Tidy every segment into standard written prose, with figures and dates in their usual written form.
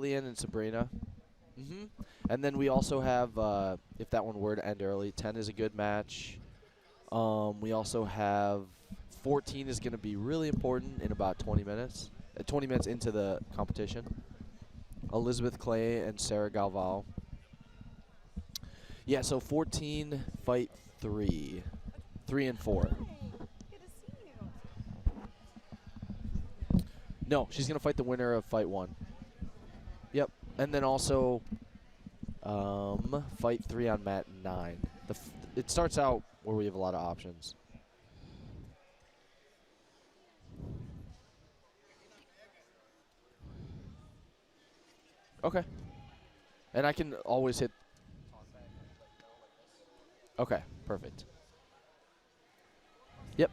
Lillian and Sabrina. And then we also have, if that one were to end early, 10 is a good match. We also have 14 is going to be really important in about 20 minutes. 20 minutes into the competition. Elizabeth Clay and Sarah Galval. Yeah, so 14 fight 3. 3 and 4. Good to see you. No, she's going to fight the winner of fight 1. Yep. And then also fight 3 on mat 9. It starts out where we have a lot of options. Okay. And I can always hit. Okay, perfect. Yep.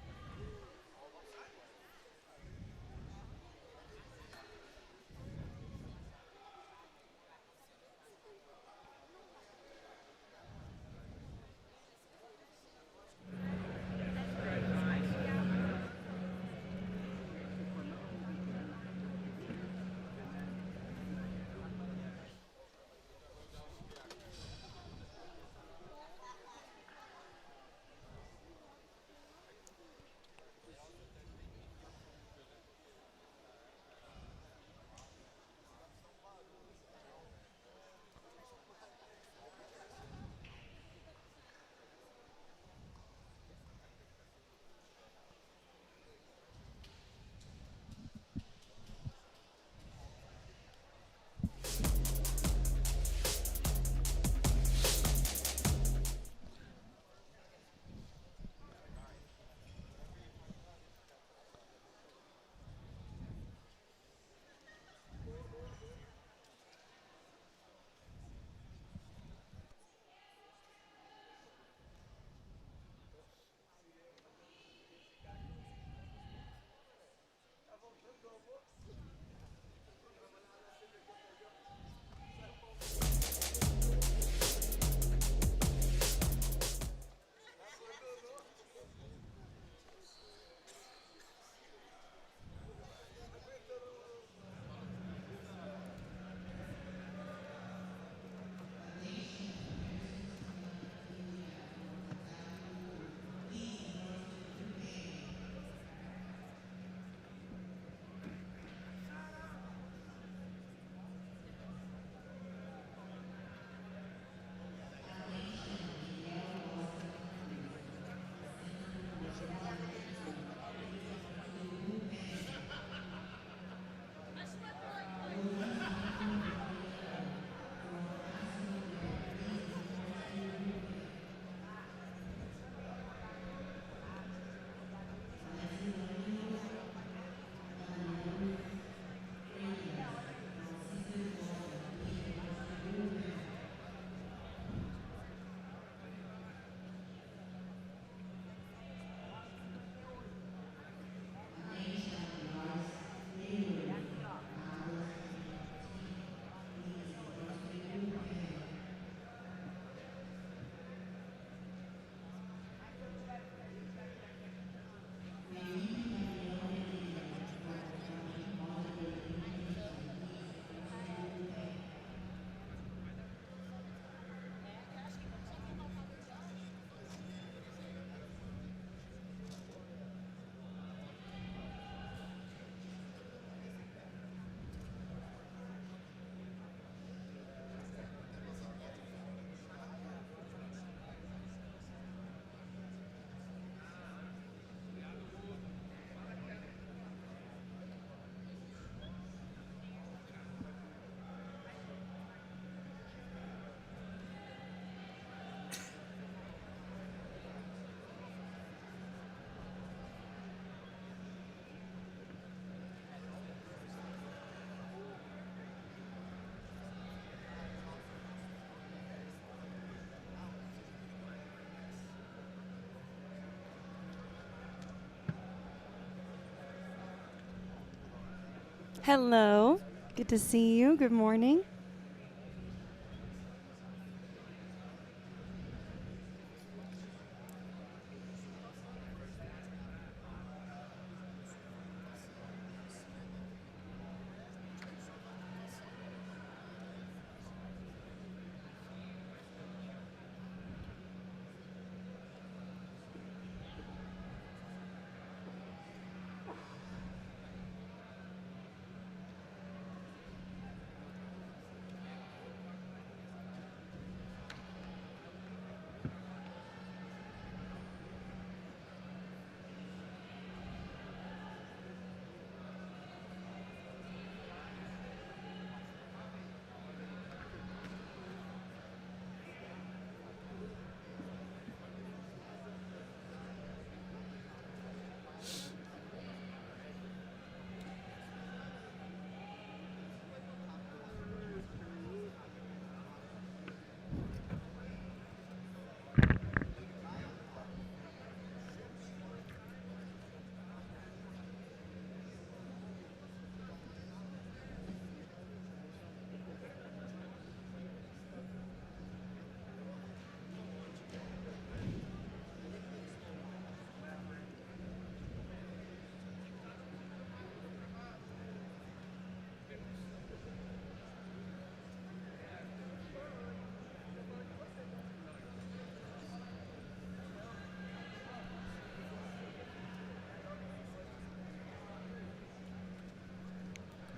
Hello. Good to see you. Good morning.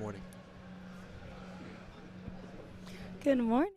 morning. Good morning.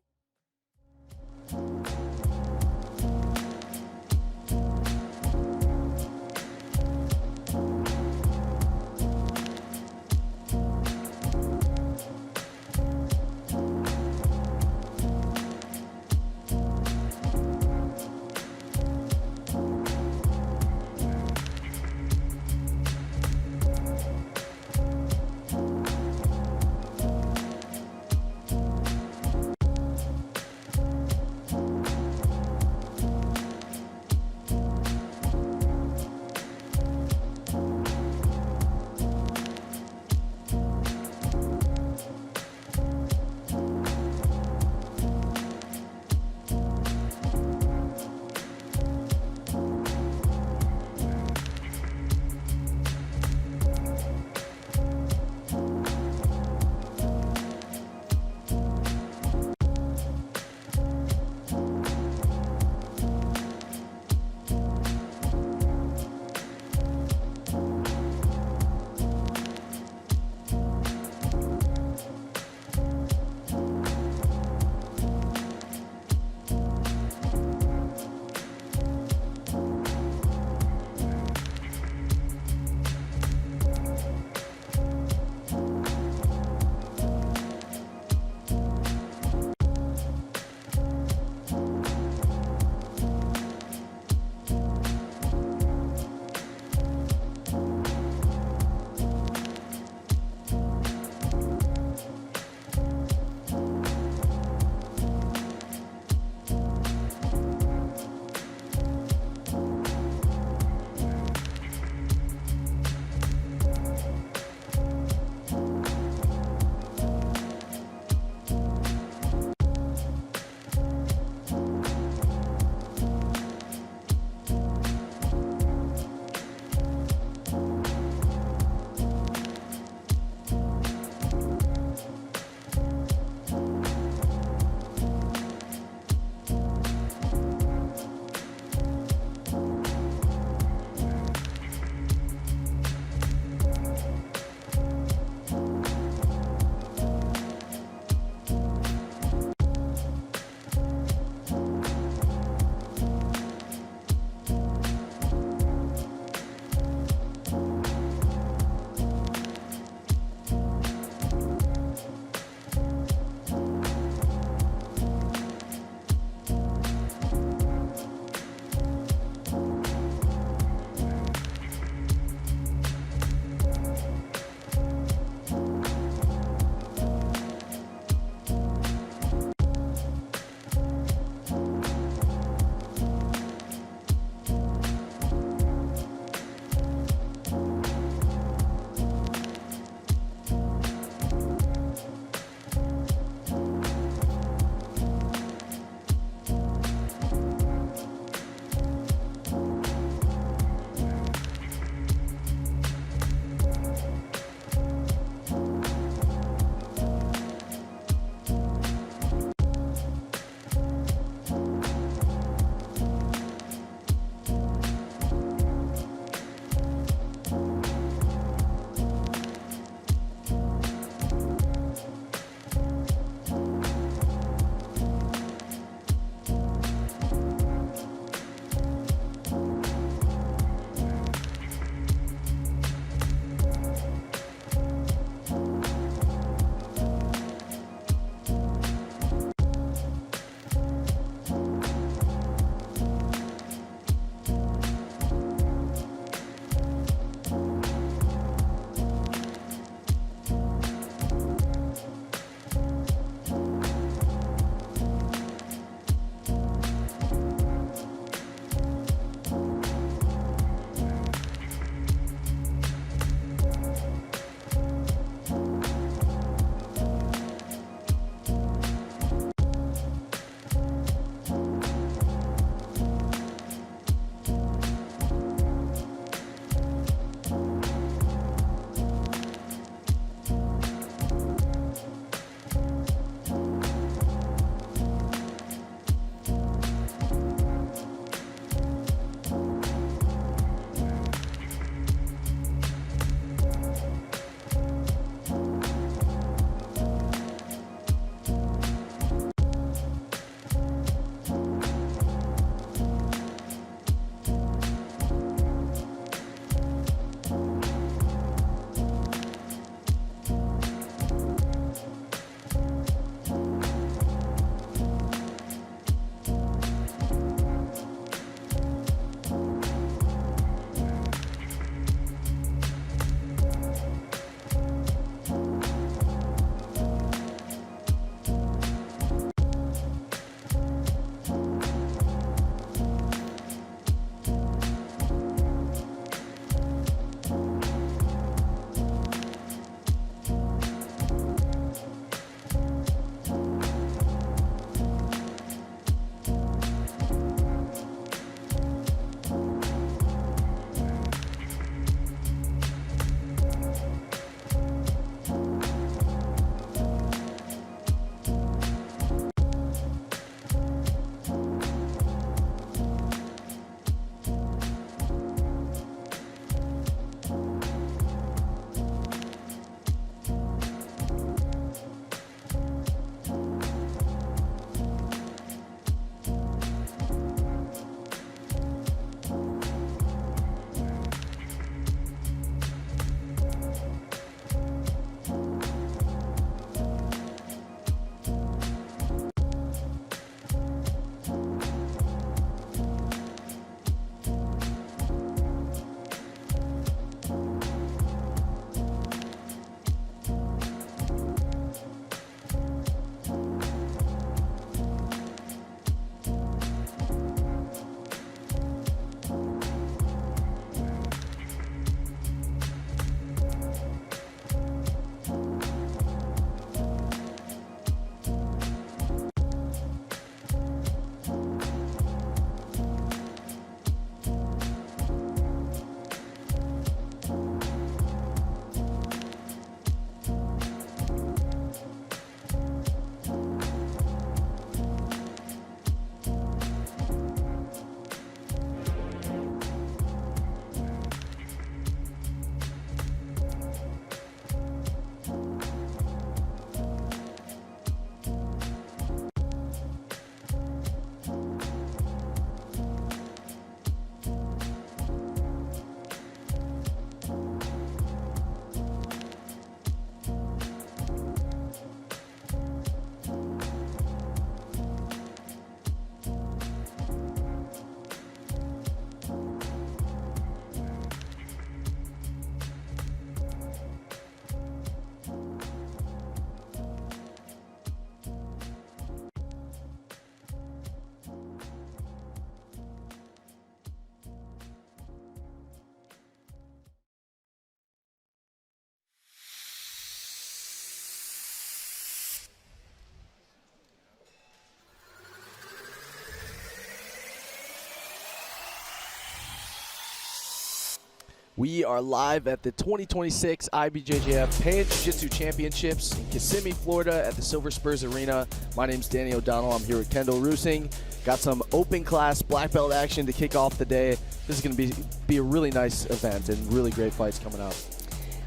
We are live at the 2026 IBJJF Pans Jiu-Jitsu Championships in Kissimmee, Florida at the Silver Spurs Arena. My name's Danny O'Donnell. I'm here with Kendall Roosing. Got some open class black belt action to kick off the day. This is going to be a really nice event and really great fights coming up.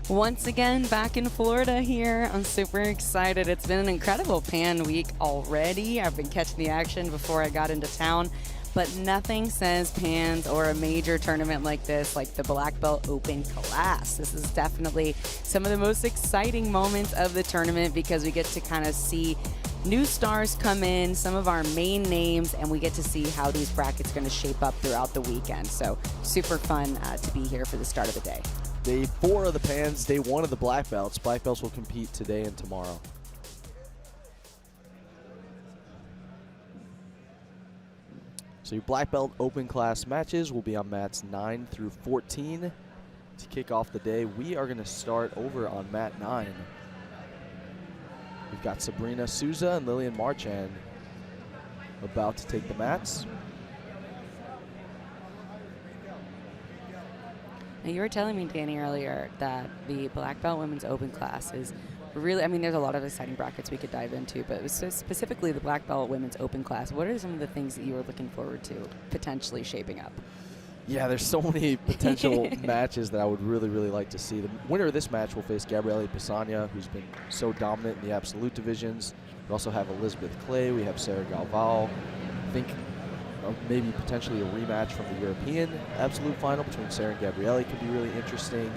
Once again, back in Florida here. I'm super excited. It's been an incredible Pan week already. I've been catching the action before I got into town. But nothing says Pans or a major tournament like this, like the Black Belt Open Class. This is definitely some of the most exciting moments of the tournament because we get to kind of see new stars come in, some of our main names, and we get to see how these brackets are going to shape up throughout the weekend. So super fun to be here for the start of the day. Day 4 of the Pans, day 1 of the Black Belts. Black Belts will compete today and tomorrow. So your Black Belt Open Class matches will be on mats 9 through 14 to kick off the day. We are going to start over on mat 9. We've got Sabrina Souza and Lillian Marchand about to take the mats. Now, you were telling me, Danny, earlier that the Black Belt Women's Open Class is really, I mean, there's a lot of exciting brackets we could dive into, but specifically the Black Belt Women's Open Class, what are some of the things that you are looking forward to potentially shaping up? Yeah, there's so many potential matches that I would really, really like to see. The winner of this match will face Gabrieli, who's been so dominant in the absolute divisions. We also have Elizabeth Clay. We have Sarah Galvao. I think maybe potentially a rematch from the European absolute final between Sarah and Gabrieli could be really interesting.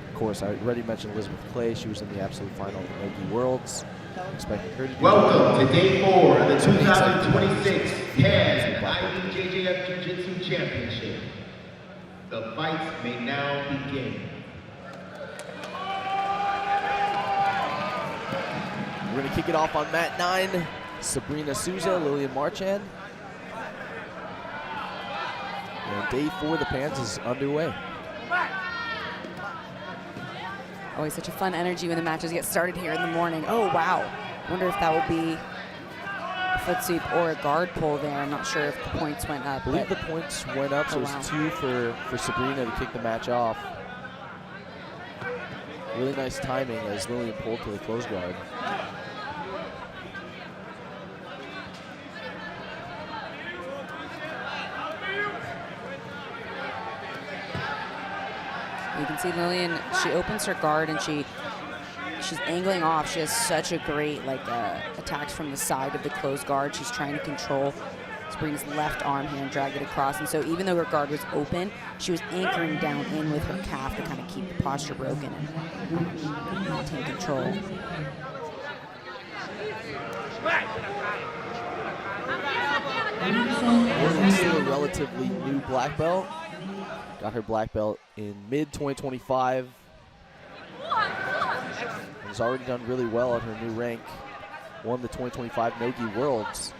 Of course, I already mentioned Elizabeth Clay. She was in the absolute final of the Nogi Worlds. Expecting her to do Welcome to Day 4 of the 2026 Pan IBJJF Jiu-Jitsu Championship. The fights may now begin. We're going to kick it off on mat 9. Sabrina Souza, Lillian Marchand. And day 4 of the Pans is underway. Always such a fun energy when the matches get started here in the morning. Oh, wow. Wonder if that will be a foot sweep or a guard pull there. I'm not sure if the points went up. I believe the points went up, so it was 2 for Sabrina to kick the match off. Really nice timing as Lillian pulled to the close guard. You can see Lillian, she opens her guard and she's angling off. She has such a great attacks from the side of the closed guard. She's trying to control Sabrina's left arm here and drag it across. And so even though her guard was open, she was anchoring down in with her calf to kind of keep the posture broken and maintain control. Lillian's still a relatively new black belt. Got her black belt in mid-2025. Has already done really well at her new rank. Won the 2025 Nogi Worlds.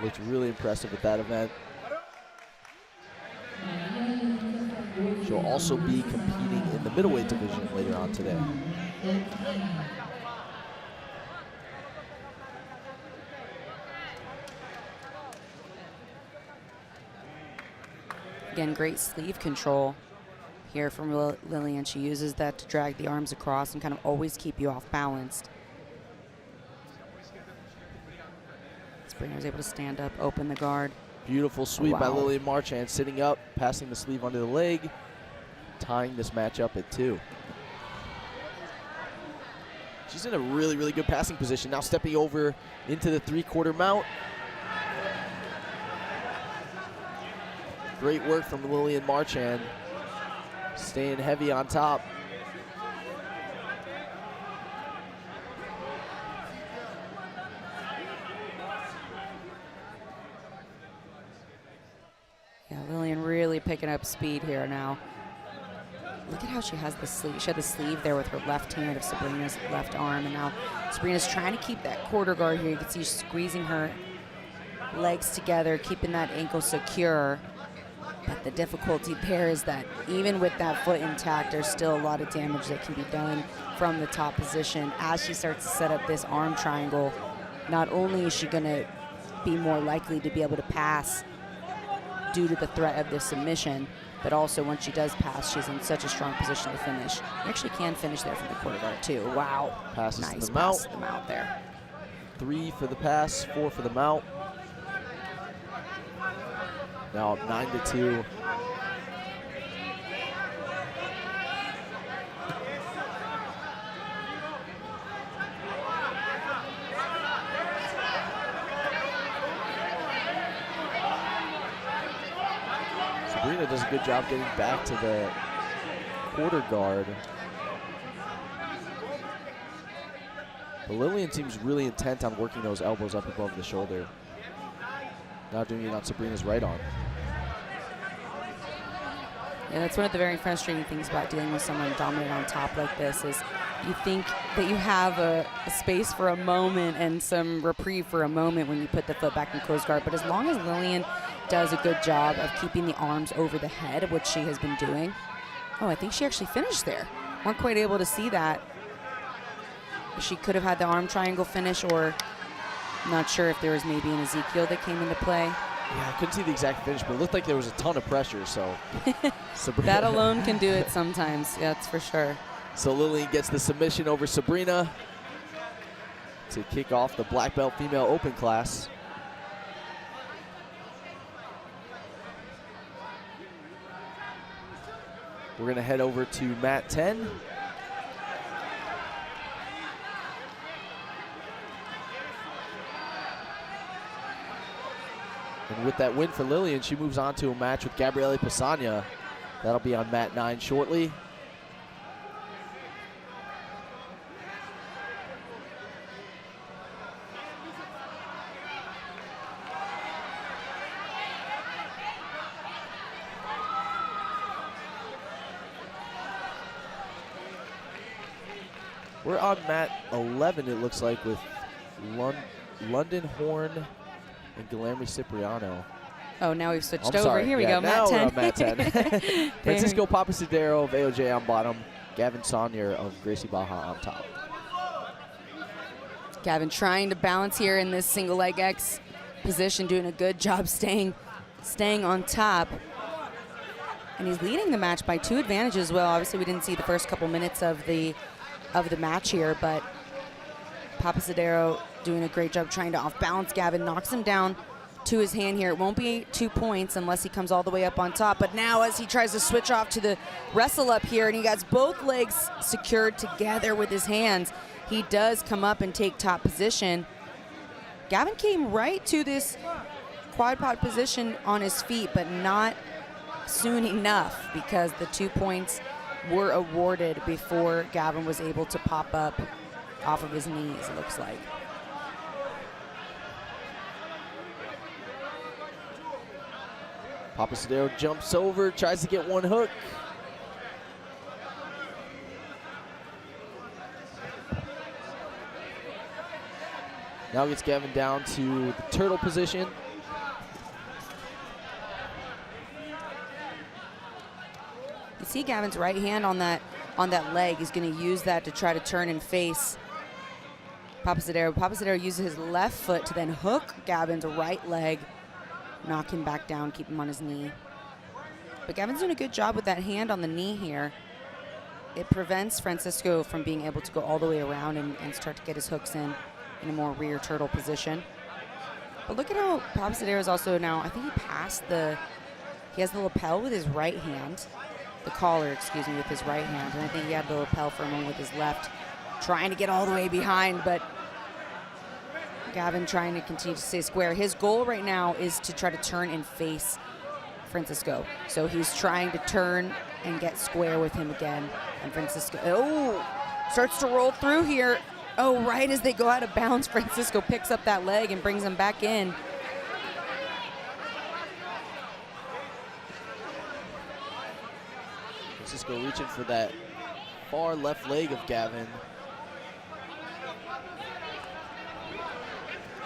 Looked really impressive at that event. She'll also be competing in the middleweight division later on today. Again, great sleeve control here from Lillian. She uses that to drag the arms across and kind of always keep you off balanced. Sabrina was able to stand up, open the guard. Beautiful sweep by Wow. Lillian Marchand, sitting up, passing the sleeve under the leg, tying this match up at 2. She's in a really, really good passing position. Now stepping over into the 3/4 mount. Great work from Lillian Marchand, staying heavy on top. Yeah, Lillian really picking up speed here now. Look at how she has the sleeve. She had the sleeve there with her left hand of Sabrina's left arm, and now Sabrina's trying to keep that quarter guard here. You can see she's squeezing her legs together, keeping that ankle secure. But the difficulty there is that even with that foot intact, there's still a lot of damage that can be done from the top position. As she starts to set up this arm triangle, not only is she going to be more likely to be able to pass due to the threat of this submission, but also once she does pass, she's in such a strong position to finish. You actually can finish there from the quarter guard too. Wow. Passes nice to the mount. pass to the mount there. 3 for the pass, 4 for the mount. Now up 9-2. Sabrina does a good job getting back to the quarter guard. But Lillian seems really intent on working those elbows up above the shoulder. Now doing it on Sabrina's right arm. Yeah, that's one of the very frustrating things about dealing with someone dominant on top like this is you think that you have a space for a moment and some reprieve for a moment when you put the foot back in close guard. But as long as Lillian does a good job of keeping the arms over the head, which she has been doing. Oh, I think she actually finished there. Weren't quite able to see that. She could have had the arm triangle finish, or I'm not sure if there was maybe an Ezekiel that came into play. Yeah, I couldn't see the exact finish, but it looked like there was a ton of pressure, so. That alone can do it sometimes, yeah, that's for sure. So Lillian gets the submission over Sabrina to kick off the black belt female open class. We're gonna head over to mat 10. And with that win for Lillian, she moves on to a match with Gabrieli Pisagna. That'll be on mat 9 shortly. We're on mat 11, it looks like, with London Horn and Guilherme Cipriano. Oh, now we've switched over. Sorry. Here we yeah, go, now mat 10. We're on mat 10. Francisco Papasadero of AOJ on bottom. Gavin Saunier of Gracie Baja on top. Gavin trying to balance here in this single leg X position, doing a good job staying on top. And he's leading the match by 2 advantages as well. Obviously, we didn't see the first couple minutes of the match here, but Papasadero doing a great job trying to off-balance Gavin, knocks him down to his hand here. It won't be 2 points unless he comes all the way up on top, but now as he tries to switch off to the wrestle up here, and he got both legs secured together with his hands, he does come up and take top position. Gavin came right to this quad pod position on his feet, but not soon enough because the 2 points were awarded before Gavin was able to pop up off of his knees, it looks like. Papasadero jumps over, tries to get one hook. Now gets Gavin down to the turtle position. You see Gavin's right hand on that leg. He's going to use that to try to turn and face Papasadero. Papasadero uses his left foot to then hook Gavin's right leg, knock him back down, keep him on his knee. But Gavin's doing a good job with that hand on the knee here. It prevents Francisco from being able to go all the way around and start to get his hooks in a more rear turtle position. But look at how Papasadero is also now, I think he has the lapel with his right hand. The collar, excuse me, with his right hand. And I think he had the lapel for a moment with his left, trying to get all the way behind, but Gavin trying to continue to stay square. His goal right now is to try to turn and face Francisco. So he's trying to turn and get square with him again. And Francisco, starts to roll through here. Oh, right as they go out of bounds, Francisco picks up that leg and brings him back in. Francisco reaching for that far left leg of Gavin.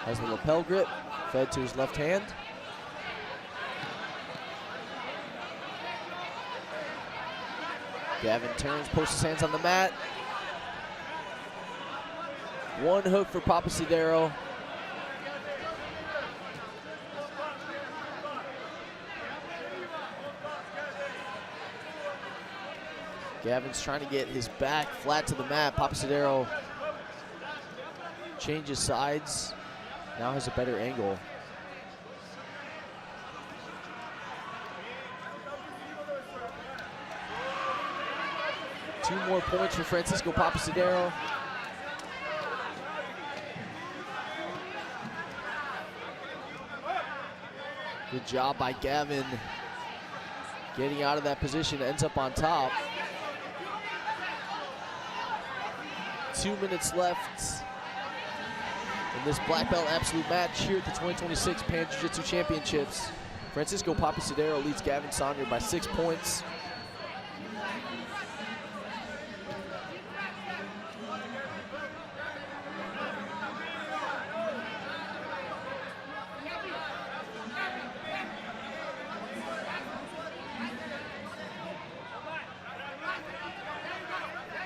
Has the lapel grip, fed to his left hand. Gavin turns, posts his hands on the mat. One hook for Papasadero. Gavin's trying to get his back flat to the mat. Papasadero changes sides. Now has a better angle. Two more points for Francisco Papasadero. Good job by Gavin. Getting out of that position, ends up on top. 2 minutes left in this black belt absolute match here at the 2026 Pan Jiu-Jitsu Championships. Francisco Papasadero leads Gavin Saunier by 6 points.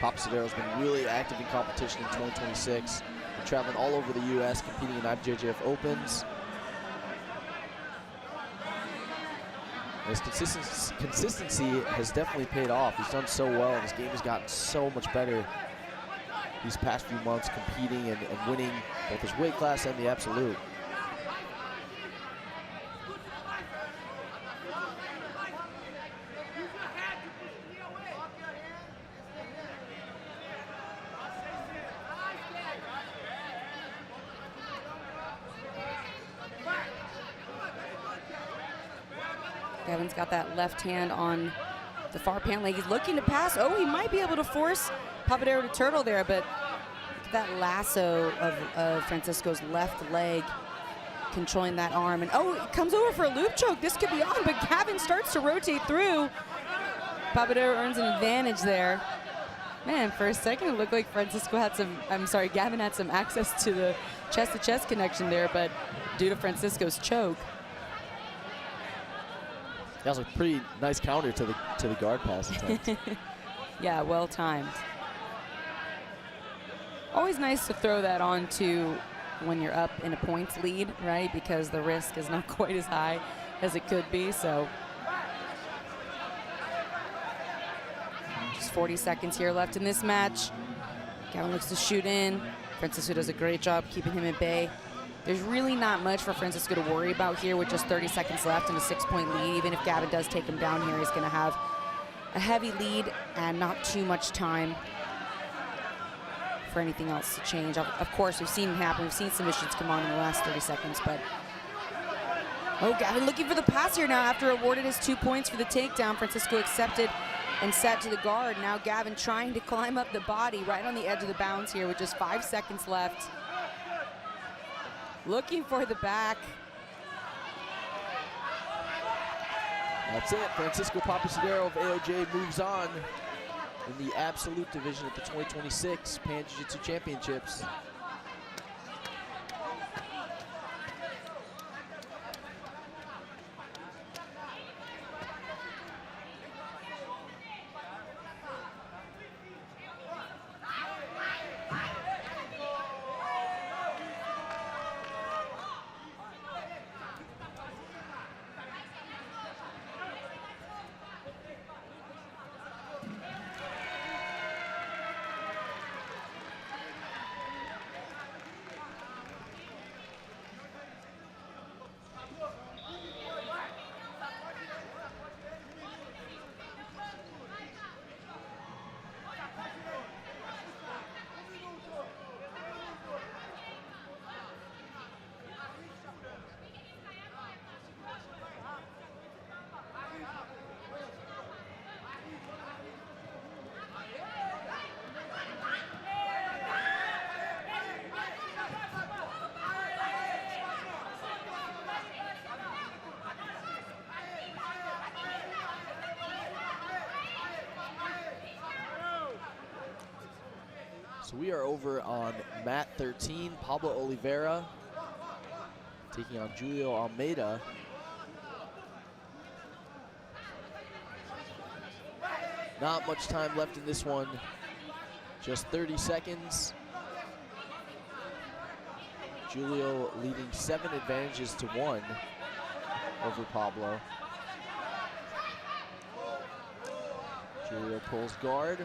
Papasadero's been really active in competition in 2026. Been traveling all over the U.S., competing in IBJJF Opens. His consistency has definitely paid off. He's done so well, and his game has gotten so much better these past few months, competing and winning both his weight class and the absolute. Gavin's got that left hand on the far pant leg. He's looking to pass. Oh, he might be able to force Papasadero to turtle there, but that lasso of Francisco's left leg controlling that arm. And oh, he comes over for a loop choke. This could be on, but Gavin starts to rotate through. Papasadero earns an advantage there. Man, for a second it looked like Gavin had some access to the chest-to-chest connection there, but due to Francisco's choke. That was a pretty nice counter to the guard pass attempt. Yeah, well timed. Always nice to throw that on to when you're up in a points lead, right? Because the risk is not quite as high as it could be, so. Just 40 seconds here left in this match. Gavin looks to shoot in. Francisco does a great job keeping him at bay. There's really not much for Francisco to worry about here with just 30 seconds left and a 6-point lead. Even if Gavin does take him down here, he's going to have a heavy lead and not too much time for anything else to change. Of course, we've seen it happen. We've seen submissions come on in the last 30 seconds, but oh, Gavin looking for the pass here now after awarded his 2 points for the takedown. Francisco accepted and set to the guard. Now Gavin trying to climb up the body right on the edge of the bounds here with just 5 seconds left. Looking for the back. That's it. Francisco Papasadero of AOJ moves on in the absolute division at the 2026 Pan Jiu-Jitsu Championships. So we are over on mat 13, Pablo Oliveira taking on Julio Almeida. Not much time left in this one, just 30 seconds. Julio leading 7 advantages to 1 over Pablo. Julio pulls guard.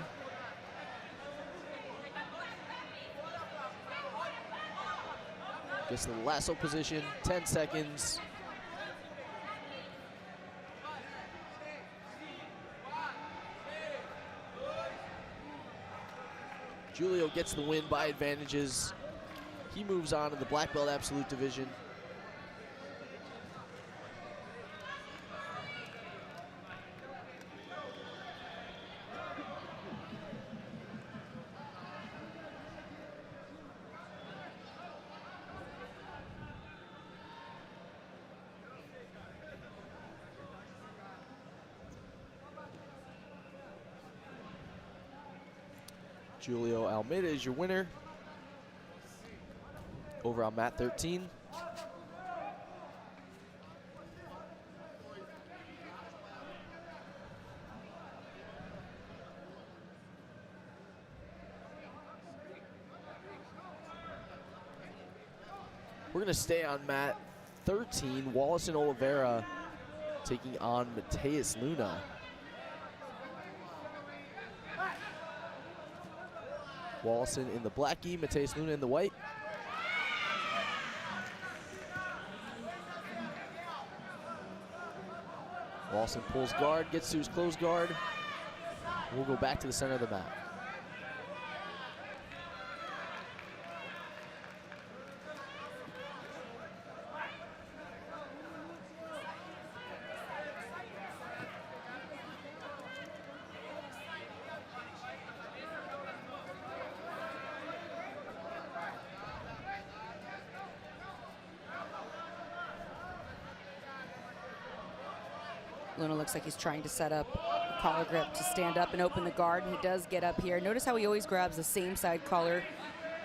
Gets the lasso position, 10 seconds. Julio gets the win by advantages. He moves on to the black belt absolute division. Julio Almeida is your winner over on mat 13. We're going to stay on mat 13. Wallace and Oliveira taking on Matias Luna. Wallson in the black gi, Matias Luna in the white. Wallson pulls guard, gets to his closed guard. We'll go back to the center of the mat. Luna looks like he's trying to set up a collar grip to stand up and open the guard, and he does get up here. Notice how he always grabs the same side collar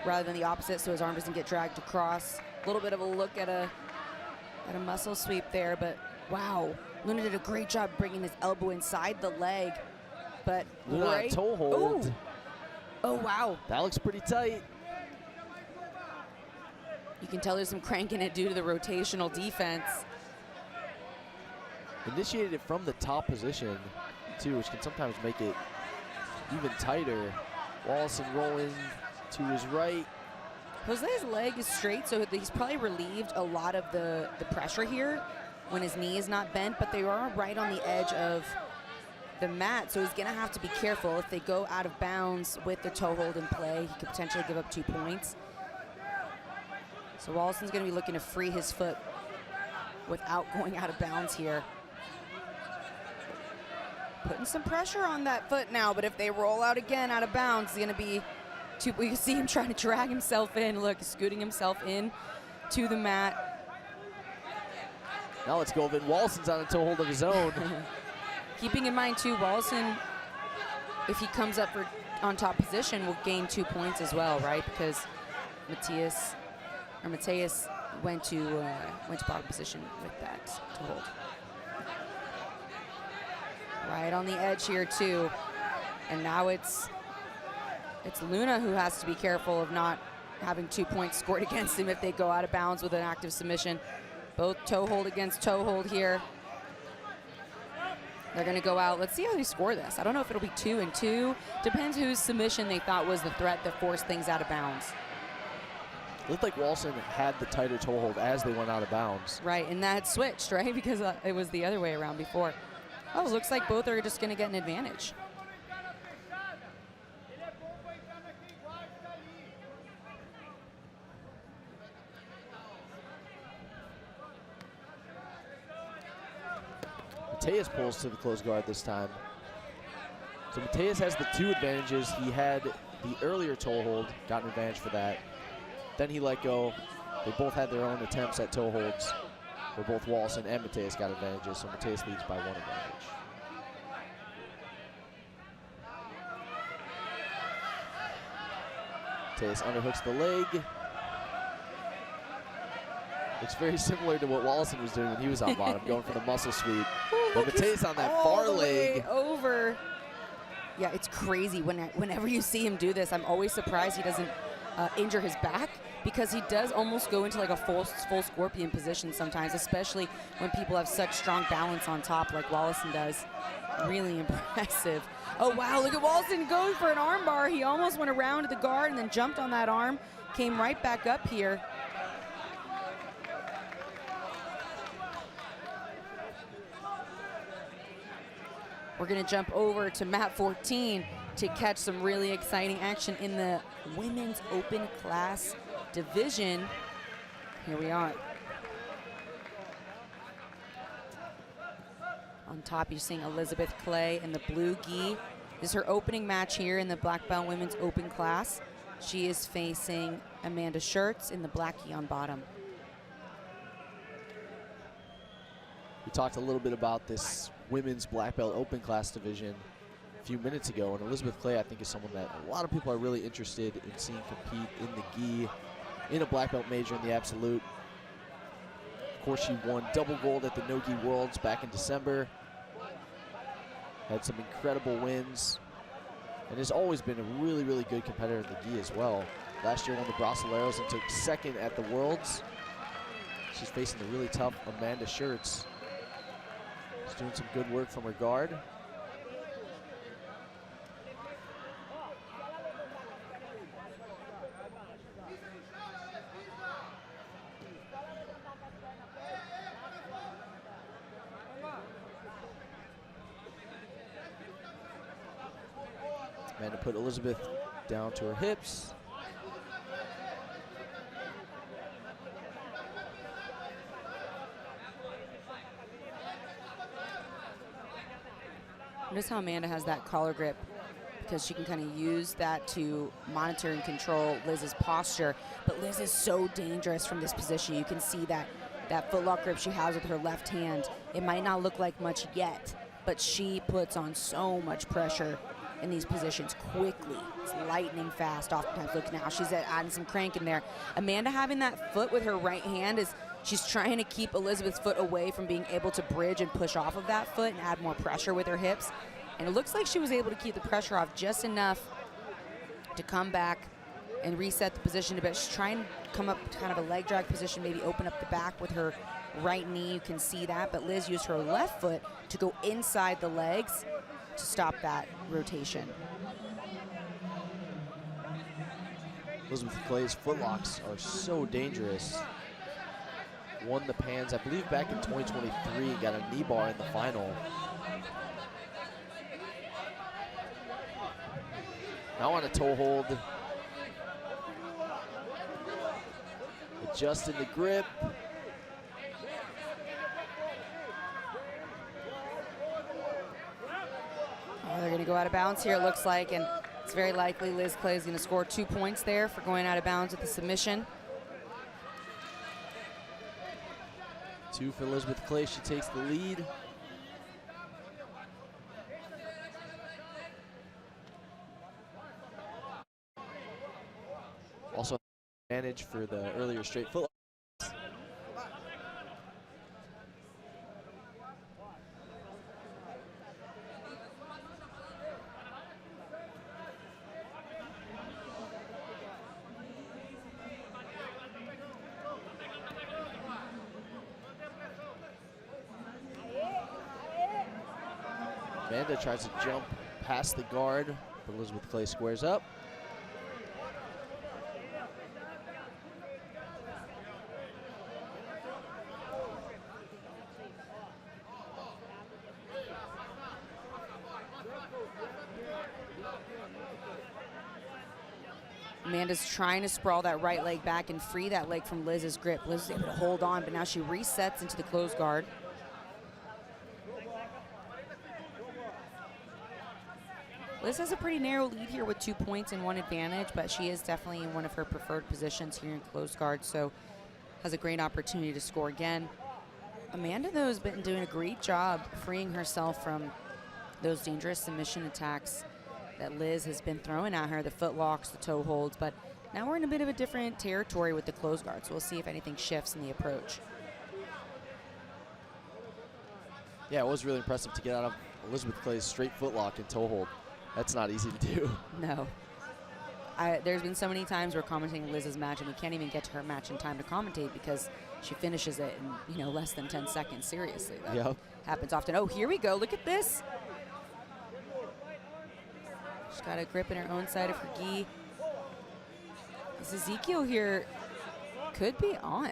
rather than the opposite, so his arm doesn't get dragged across. A little bit of a look at a muscle sweep there, but wow, Luna did a great job bringing his elbow inside the leg. But Luna on toe hold. Ooh. Oh wow, that looks pretty tight. You can tell there's some crank in it due to the rotational defense. Initiated it from the top position, too, which can sometimes make it even tighter. Wallson rolling to his right. Jose's leg is straight, so he's probably relieved a lot of the pressure here when his knee is not bent, but they are right on the edge of the mat, so he's going to have to be careful. If they go out of bounds with the toe hold in play, he could potentially give up 2 points. So Wallson's going to be looking to free his foot without going out of bounds here. Putting some pressure on that foot now, but if they roll out again out of bounds, it's going to be too. We can see him trying to drag himself in. Look, scooting himself in to the mat. Now let's go. Wallson's on a toe hold of his own. Keeping in mind, too, Wallson, if he comes up for on top position, will gain 2 points as well, right? Because Matias went to bottom position with that toe hold. Right on the edge here too, and now it's Luna who has to be careful of not having 2 points scored against him if they go out of bounds with an active submission. Both toe hold against toe hold here. They're going to go out. Let's see how they score this. I don't know if it'll be 2 and 2. Depends whose submission they thought was the threat that forced things out of bounds. It looked like Wallson had the tighter toe hold as they went out of bounds. Right, and that switched, right? Because it was the other way around before. Oh, looks like both are just going to get an advantage. Matias pulls to the closed guard this time. So Matias has the 2 advantages. He had the earlier toe hold, got an advantage for that. Then he let go. They both had their own attempts at toe holds, where both Wallson and Matias got advantages, so Matias leads by 1 advantage. Matias underhooks the leg. Looks very similar to what Wallson was doing when he was on bottom, going for the muscle sweep. But Matias on that far leg. Over. Yeah, it's crazy. Whenever you see him do this, I'm always surprised he doesn't injure his back, because he does almost go into like a full scorpion position sometimes, especially when people have such strong balance on top like Wallson does. Really impressive. Oh, wow, look at Wallson going for an arm bar. He almost went around the guard and then jumped on that arm, came right back up here. We're going to jump over to mat 14 to catch some really exciting action in the women's open class division. Here we are. On top, you're seeing Elizabeth Clay in the blue gi. This is her opening match here in the black belt women's open class. She is facing Amanda Schertz in the black gi on bottom. We talked a little bit about this women's black belt open class division a few minutes ago, and Elizabeth Clay, I think, is someone that a lot of people are really interested in seeing compete in the gi, in a black belt major in the absolute. Of course, she won double gold at the no-gi worlds back in December. Had some incredible wins, and has always been a really, really good competitor in the gi as well. Last year won the Brasileiros and took second at the worlds. She's facing the really tough Amanda Schertz. She's doing some good work from her guard. Amanda put Elizabeth down to her hips. Notice how Amanda has that collar grip, because she can kind of use that to monitor and control Liz's posture. But Liz is so dangerous from this position. You can see that footlock grip she has with her left hand. It might not look like much yet, but she puts on so much pressure in these positions quickly. It's lightning fast oftentimes. Look now, she's adding some crank in there. Amanda having that foot with her right hand is, she's trying to keep Elizabeth's foot away from being able to bridge and push off of that foot and add more pressure with her hips. And it looks like she was able to keep the pressure off just enough to come back and reset the position a bit. She's trying to come up kind of a leg drag position, maybe open up the back with her right knee. You can see that, but Liz used her left foot to go inside the legs to stop that rotation. Elizabeth Clay's footlocks are so dangerous. Won the Pans, I believe, back in 2023, got a knee bar in the final. Now on a toe hold. Adjusting the grip. Oh, they're gonna go out of bounds here, it looks like, and it's very likely Liz Clay is gonna score 2 points there for going out of bounds with the submission. 2 for Elizabeth Clay, she takes the lead. Also advantage for the earlier straight foot. Amanda tries to jump past the guard, but Elizabeth Clay squares up. Amanda's trying to sprawl that right leg back and free that leg from Liz's grip. Liz is able to hold on, but now she resets into the closed guard. Liz has a pretty narrow lead here with 2 points and 1 advantage, but she is definitely in one of her preferred positions here in closed guard, so has a great opportunity to score again. Amanda, though, has been doing a great job freeing herself from those dangerous submission attacks that Liz has been throwing at her, the foot locks, the toe holds, but now we're in a bit of a different territory with the closed guard, so we'll see if anything shifts in the approach. Yeah, it was really impressive to get out of Elizabeth Clay's straight foot lock and toe hold. That's not easy to do. No. There's been so many times we're commentating Liz's match and we can't even get to her match in time to commentate because she finishes it in, you know, less than 10 seconds. Seriously, that happens often. Oh, here we go. Look at this. She's got a grip in her own side of her gi. This Ezekiel here could be on.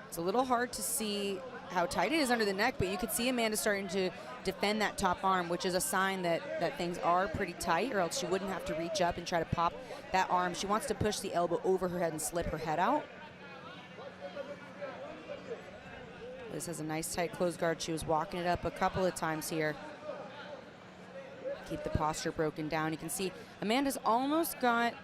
It's a little hard to see how tight it is under the neck, but you could see Amanda starting to defend that top arm, which is a sign that things are pretty tight, or else she wouldn't have to reach up and try to pop that arm. She wants to push the elbow over her head and slip her head out. Liz has a nice tight closed guard. She was walking it up a couple of times here. Keep the posture broken down. You can see Amanda's almost got,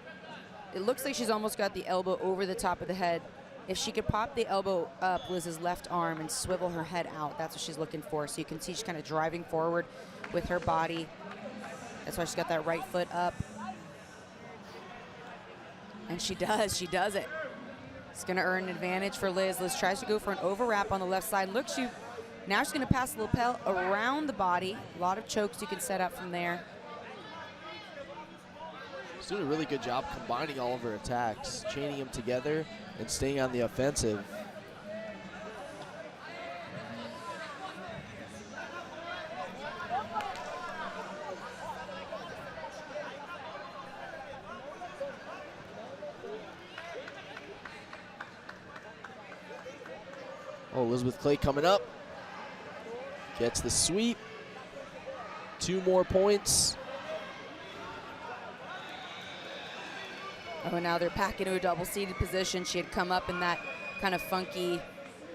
it looks like she's almost got the elbow over the top of the head. If she could pop the elbow up Liz's left arm and swivel her head out, that's what she's looking for. So you can see she's kind of driving forward with her body. That's why she's got that right foot up. And she does it. It's gonna earn an advantage for Liz. Liz tries to go for an overwrap on the left side. Look, now she's gonna pass the lapel around the body. A lot of chokes you can set up from there. She's doing a really good job combining all of her attacks, chaining them together and staying on the offensive. Oh, Elizabeth Clay coming up. Gets the sweep. 2 more points. Oh, now they're back into a double-seated position. She had come up in that kind of funky,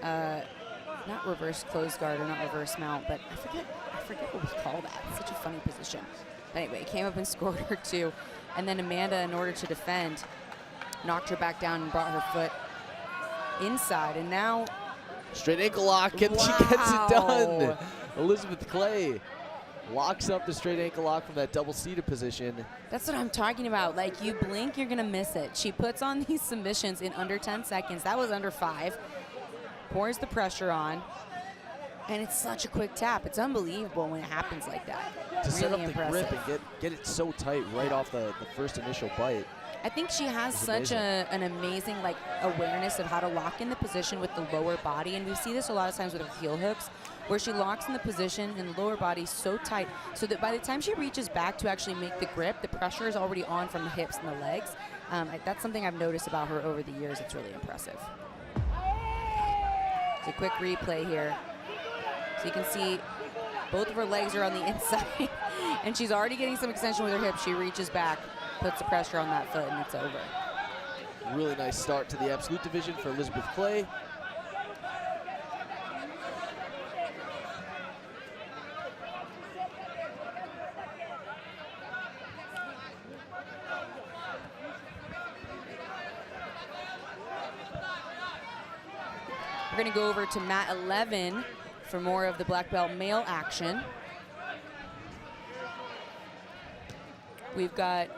not reverse close guard or not reverse mount, but I forget what we call that. It's such a funny position. But anyway, came up and scored her 2. And then Amanda, in order to defend, knocked her back down and brought her foot inside. And now... straight ankle lock, and she gets it done. Elizabeth Clay locks up the straight ankle lock from that double-seated position. That's what I'm talking about. Like, you blink, you're gonna miss it. She puts on these submissions in under 10 seconds. That was under 5. Pours the pressure on. And it's such a quick tap. It's unbelievable when it happens like that. To set really up the grip and get it so tight right off the first initial bite. I think she has such an amazing awareness of how to lock in the position with the lower body, and we see this a lot of times with her heel hooks, where she locks in the position and the lower body so tight so that by the time she reaches back to actually make the grip, the pressure is already on from the hips and the legs. That's something I've noticed about her over the years. It's really impressive. It's a quick replay here. So you can see both of her legs are on the inside, and she's already getting some extension with her hips. She reaches back, puts the pressure on that foot, and it's over. Really nice start to the absolute division for Elizabeth Clay. We're going to go over to mat 11 for more of the black belt male action. We've got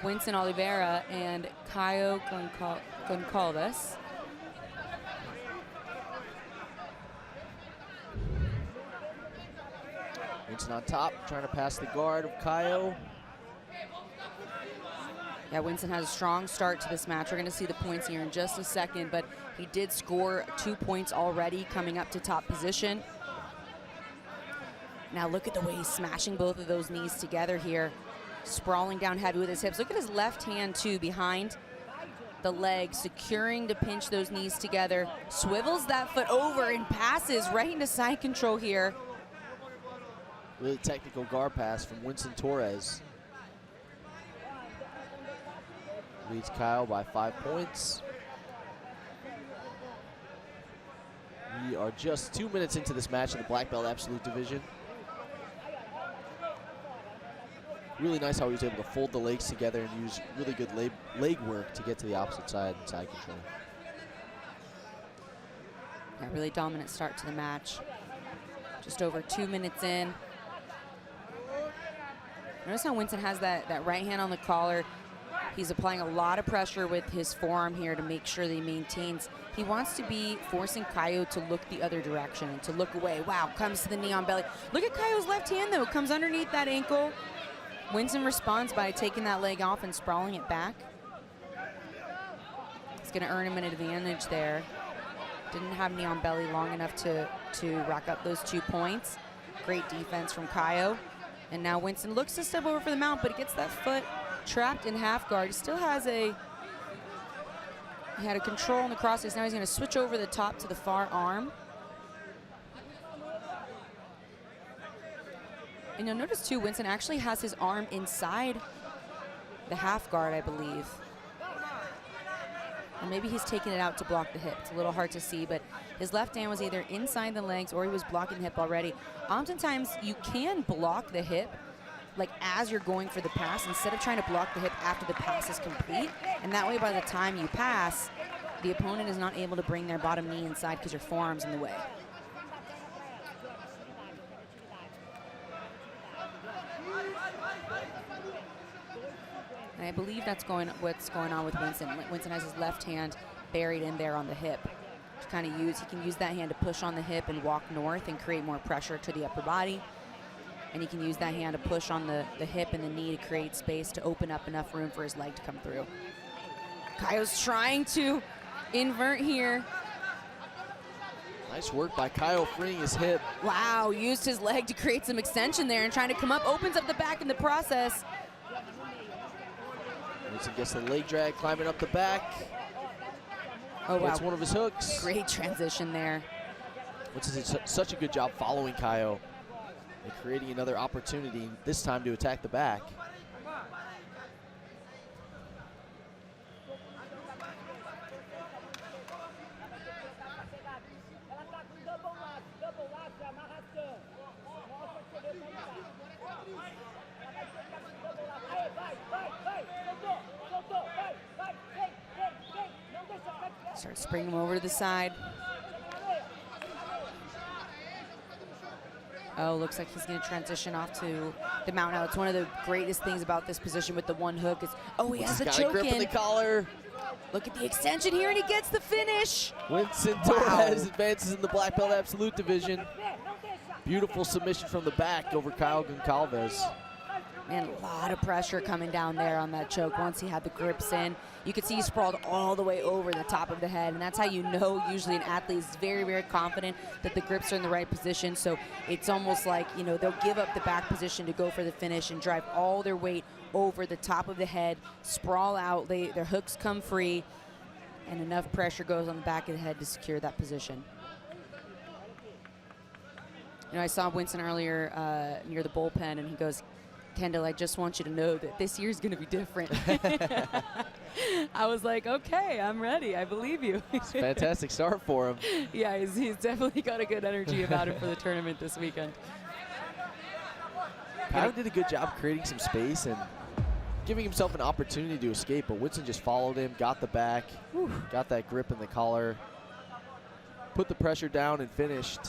Winston Oliveira and Caio Goncalves. Winston on top, trying to pass the guard of Caio. Yeah, Winston has a strong start to this match. We're going to see the points here in just a second, but he did score 2 points already coming up to top position. Now look at the way he's smashing both of those knees together here. Sprawling down heavy with his hips. Look at his left hand too behind the leg, securing to pinch those knees together. Swivels that foot over and passes right into side control here. Really technical guard pass from Winston Torres. Leads Caio by 5 points. We are just 2 minutes into this match in the black belt absolute division. Really nice how he was able to fold the legs together and use really good leg work to get to the opposite side and side control. Yeah, really dominant start to the match. Just over 2 minutes in. Notice how Winston has that right hand on the collar. He's applying a lot of pressure with his forearm here to make sure that he maintains. He wants to be forcing Caio to look the other direction and to look away. Wow, comes to the knee on belly. Look at Caio's left hand though, comes underneath that ankle. Winston responds by taking that leg off and sprawling it back. It's going to earn him an advantage there. Didn't have knee on belly long enough to rack up those 2 points. Great defense from Caio. And now Winston looks to step over for the mount, but he gets that foot trapped in half guard. He still has he had a control on the crosses. Now he's going to switch over the top to the far arm. And you'll notice too, Winston actually has his arm inside the half guard, I believe. Or maybe he's taking it out to block the hip. It's a little hard to see, but his left hand was either inside the legs or he was blocking the hip already. Oftentimes, you can block the hip like as you're going for the pass instead of trying to block the hip after the pass is complete. And that way, by the time you pass, the opponent is not able to bring their bottom knee inside because your forearm's in the way. And I believe that's what's going on with Winston. Winston has his left hand buried in there on the hip. To kind of he can use that hand to push on the hip and walk north and create more pressure to the upper body. And he can use that hand to push on the hip and the knee to create space to open up enough room for his leg to come through. Caio's trying to invert here. Nice work by Caio freeing his hip. Wow, used his leg to create some extension there and trying to come up, opens up the back in the process. Winston gets the leg drag, climbing up the back. Oh, wow. That's one of his hooks. Great transition there. Winston did such a good job following Caio and creating another opportunity, this time to attack the back. Starts bringing him over to the side. Oh, looks like he's going to transition off to the mount now. It's one of the greatest things about this position with the one hook is, oh, he has the choke grip in the collar. Look at the extension here, and he gets the finish. Winston Torres advances in the black belt absolute division. Beautiful submission from the back over Caio Goncalves. Man, a lot of pressure coming down there on that choke once he had the grips in. You could see he sprawled all the way over the top of the head, and that's how you know usually an athlete is very, very confident that the grips are in the right position. So it's almost like, you know, they'll give up the back position to go for the finish and drive all their weight over the top of the head, sprawl out, their hooks come free, and enough pressure goes on the back of the head to secure that position. You know, I saw Winston earlier near the bullpen, and he goes, Kendall, I just want you to know that this year's going to be different. I was like, okay, I'm ready. I believe you. It's a fantastic start for him. Yeah, he's definitely got a good energy about it for the tournament this weekend. Caio did a good job creating some space and giving himself an opportunity to escape, but Winston just followed him, got the back, got that grip in the collar, put the pressure down, and finished.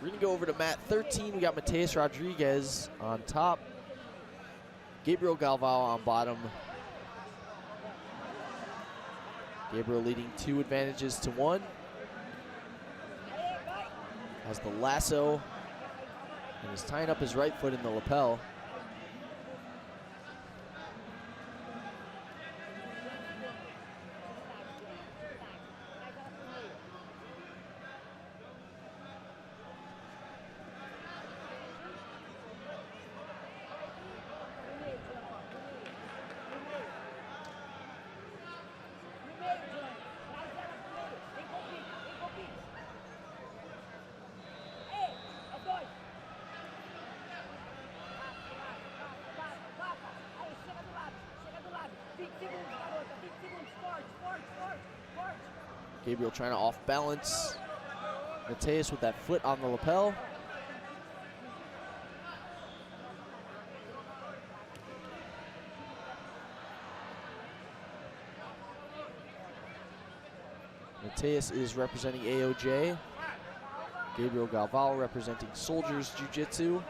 We're going to go over to mat 13. We got Matias Rodriguez on top. Gabriel Galvao on bottom. Gabriel leading 2 advantages to 1. Has the lasso and is tying up his right foot in the lapel. Gabriel trying to off balance. Matias with that foot on the lapel. Matias is representing AOJ. Gabriel Galval representing Soldiers Jiu-Jitsu.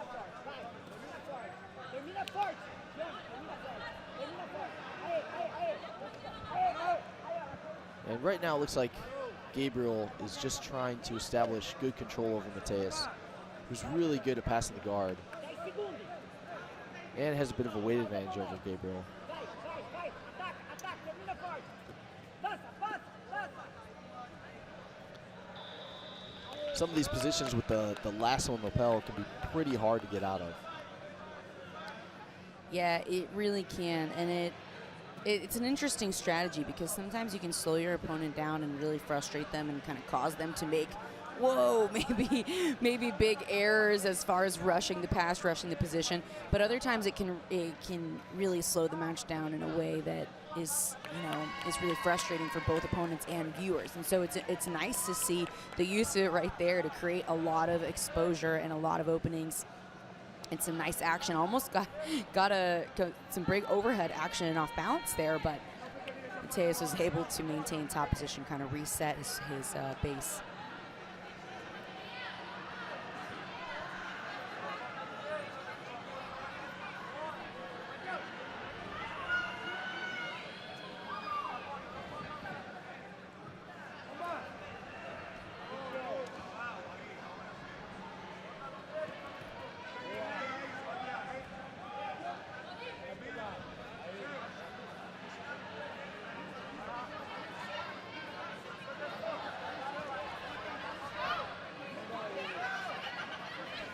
And right now it looks like Gabriel is just trying to establish good control over Matias, who's really good at passing the guard. And has a bit of a weight advantage over Gabriel. Some of these positions with the lasso and lapel can be pretty hard to get out of. Yeah, it really can, and it's an interesting strategy because sometimes you can slow your opponent down and really frustrate them and kind of cause them to make, whoa, maybe big errors as far as rushing the pass, rushing the position. But other times it can really slow the match down in a way that is really frustrating for both opponents and viewers. And so it's nice to see the use of it right there to create a lot of exposure and a lot of openings. It's some nice action. Almost got some big overhead action and off balance there, but Matias was able to maintain top position, kind of reset his base.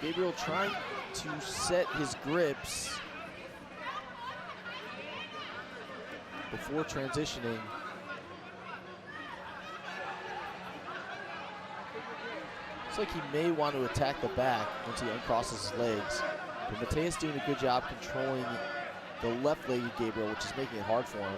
Gabriel trying to set his grips before transitioning. Looks like he may want to attack the back once he uncrosses his legs. But Matias doing a good job controlling the left-legged Gabriel, which is making it hard for him.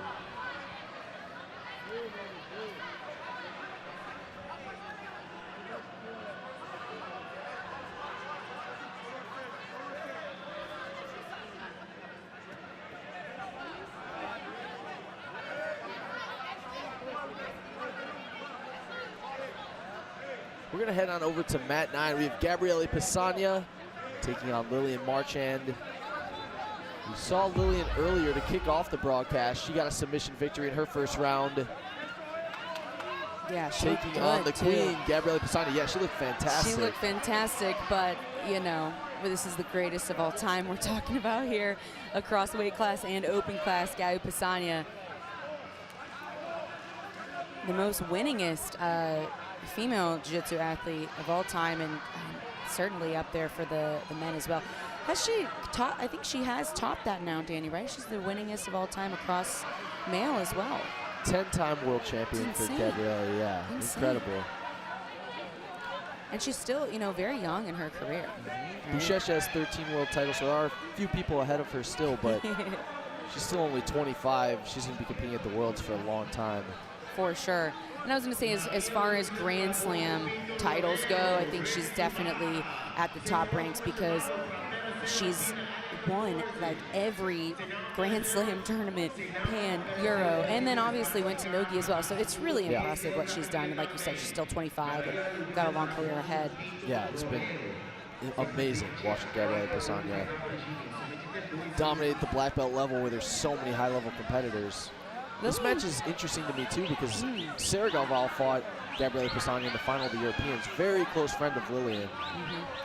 We're going to head on over to mat 9. We have Gabrieli Pisania taking on Lillian Marchand. We saw Lillian earlier to kick off the broadcast. She got a submission victory in her first round. Yeah, she taking on the queen, Gabrieli Pisania. Yeah, she looked fantastic. She looked fantastic, but this is the greatest of all time we're talking about here across weight class and open class. Gabrieli Pisania, the most winningest female jiu-jitsu athlete of all time, and certainly up there for the men as well. Has she topped? I think she has topped that now, Danny, right? She's the winningest of all time across male as well. 10-time world champion for Gabrieli, yeah. Insane. Incredible. And she's still, very young in her career. Right? Bouchecha has 13 world titles, so there are a few people ahead of her still, but she's still only 25. She's going to be competing at the Worlds for a long time. For sure. And I was going to say, as far as Grand Slam titles go, I think she's definitely at the top ranks because she's won like every Grand Slam tournament, Pan, Euro, and then obviously went to Nogi as well. So it's really impressive what she's done. And like you said, she's still 25 and got a long career ahead. Yeah, it's been amazing watching Gabrieli Pisania dominate the black belt level where there's so many high-level competitors. This match is interesting to me, too, because Sarah Galval fought Gabrieli Pisania in the final of the Europeans, very close friend of Lillian.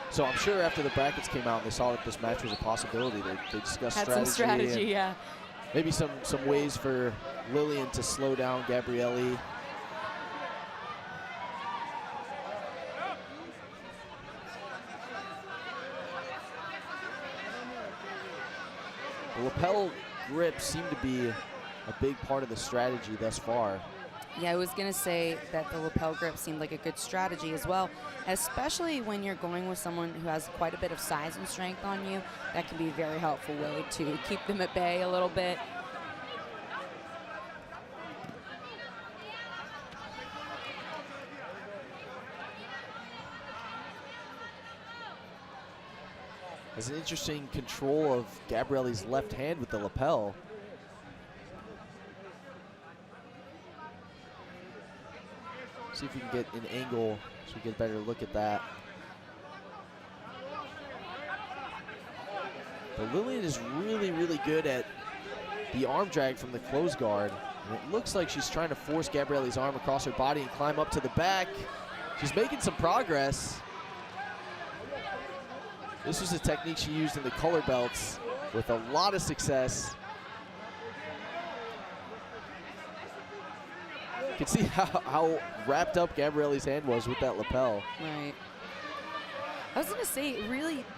So I'm sure after the brackets came out and they saw that this match was a possibility, they discussed some strategy, yeah. Maybe some ways for Lillian to slow down Gabrieli. The lapel grips seem to be a big part of the strategy thus far. Yeah, I was going to say that the lapel grip seemed like a good strategy as well, especially when you're going with someone who has quite a bit of size and strength on you. That can be a very helpful way to keep them at bay a little bit. There's an interesting control of Gabrieli's left hand with the lapel. See if we can get an angle so we get a better look at that. But Lillian is really, really good at the arm drag from the close guard. And it looks like she's trying to force Gabrieli's arm across her body and climb up to the back. She's making some progress. This was a technique she used in the color belts with a lot of success. You can see how wrapped up Gabrieli's hand was with that lapel. Right. I was going to say,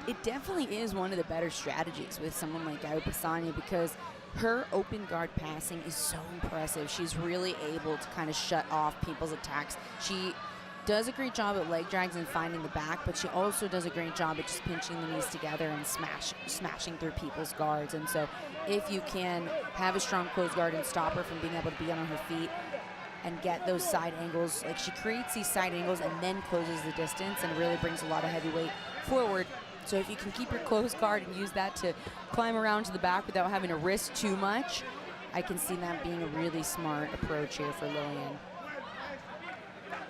it definitely is one of the better strategies with someone like Gaio Pisani, because her open guard passing is so impressive. She's really able to kind of shut off people's attacks. She does a great job at leg drags and finding the back, but she also does a great job at just pinching the knees together and smashing through people's guards. And so if you can have a strong close guard and stop her from being able to be on her feet and get those side angles, like she creates these side angles and then closes the distance and really brings a lot of heavy weight forward. So if you can keep your close guard and use that to climb around to the back without having to risk too much, I can see that being a really smart approach here for Lillian.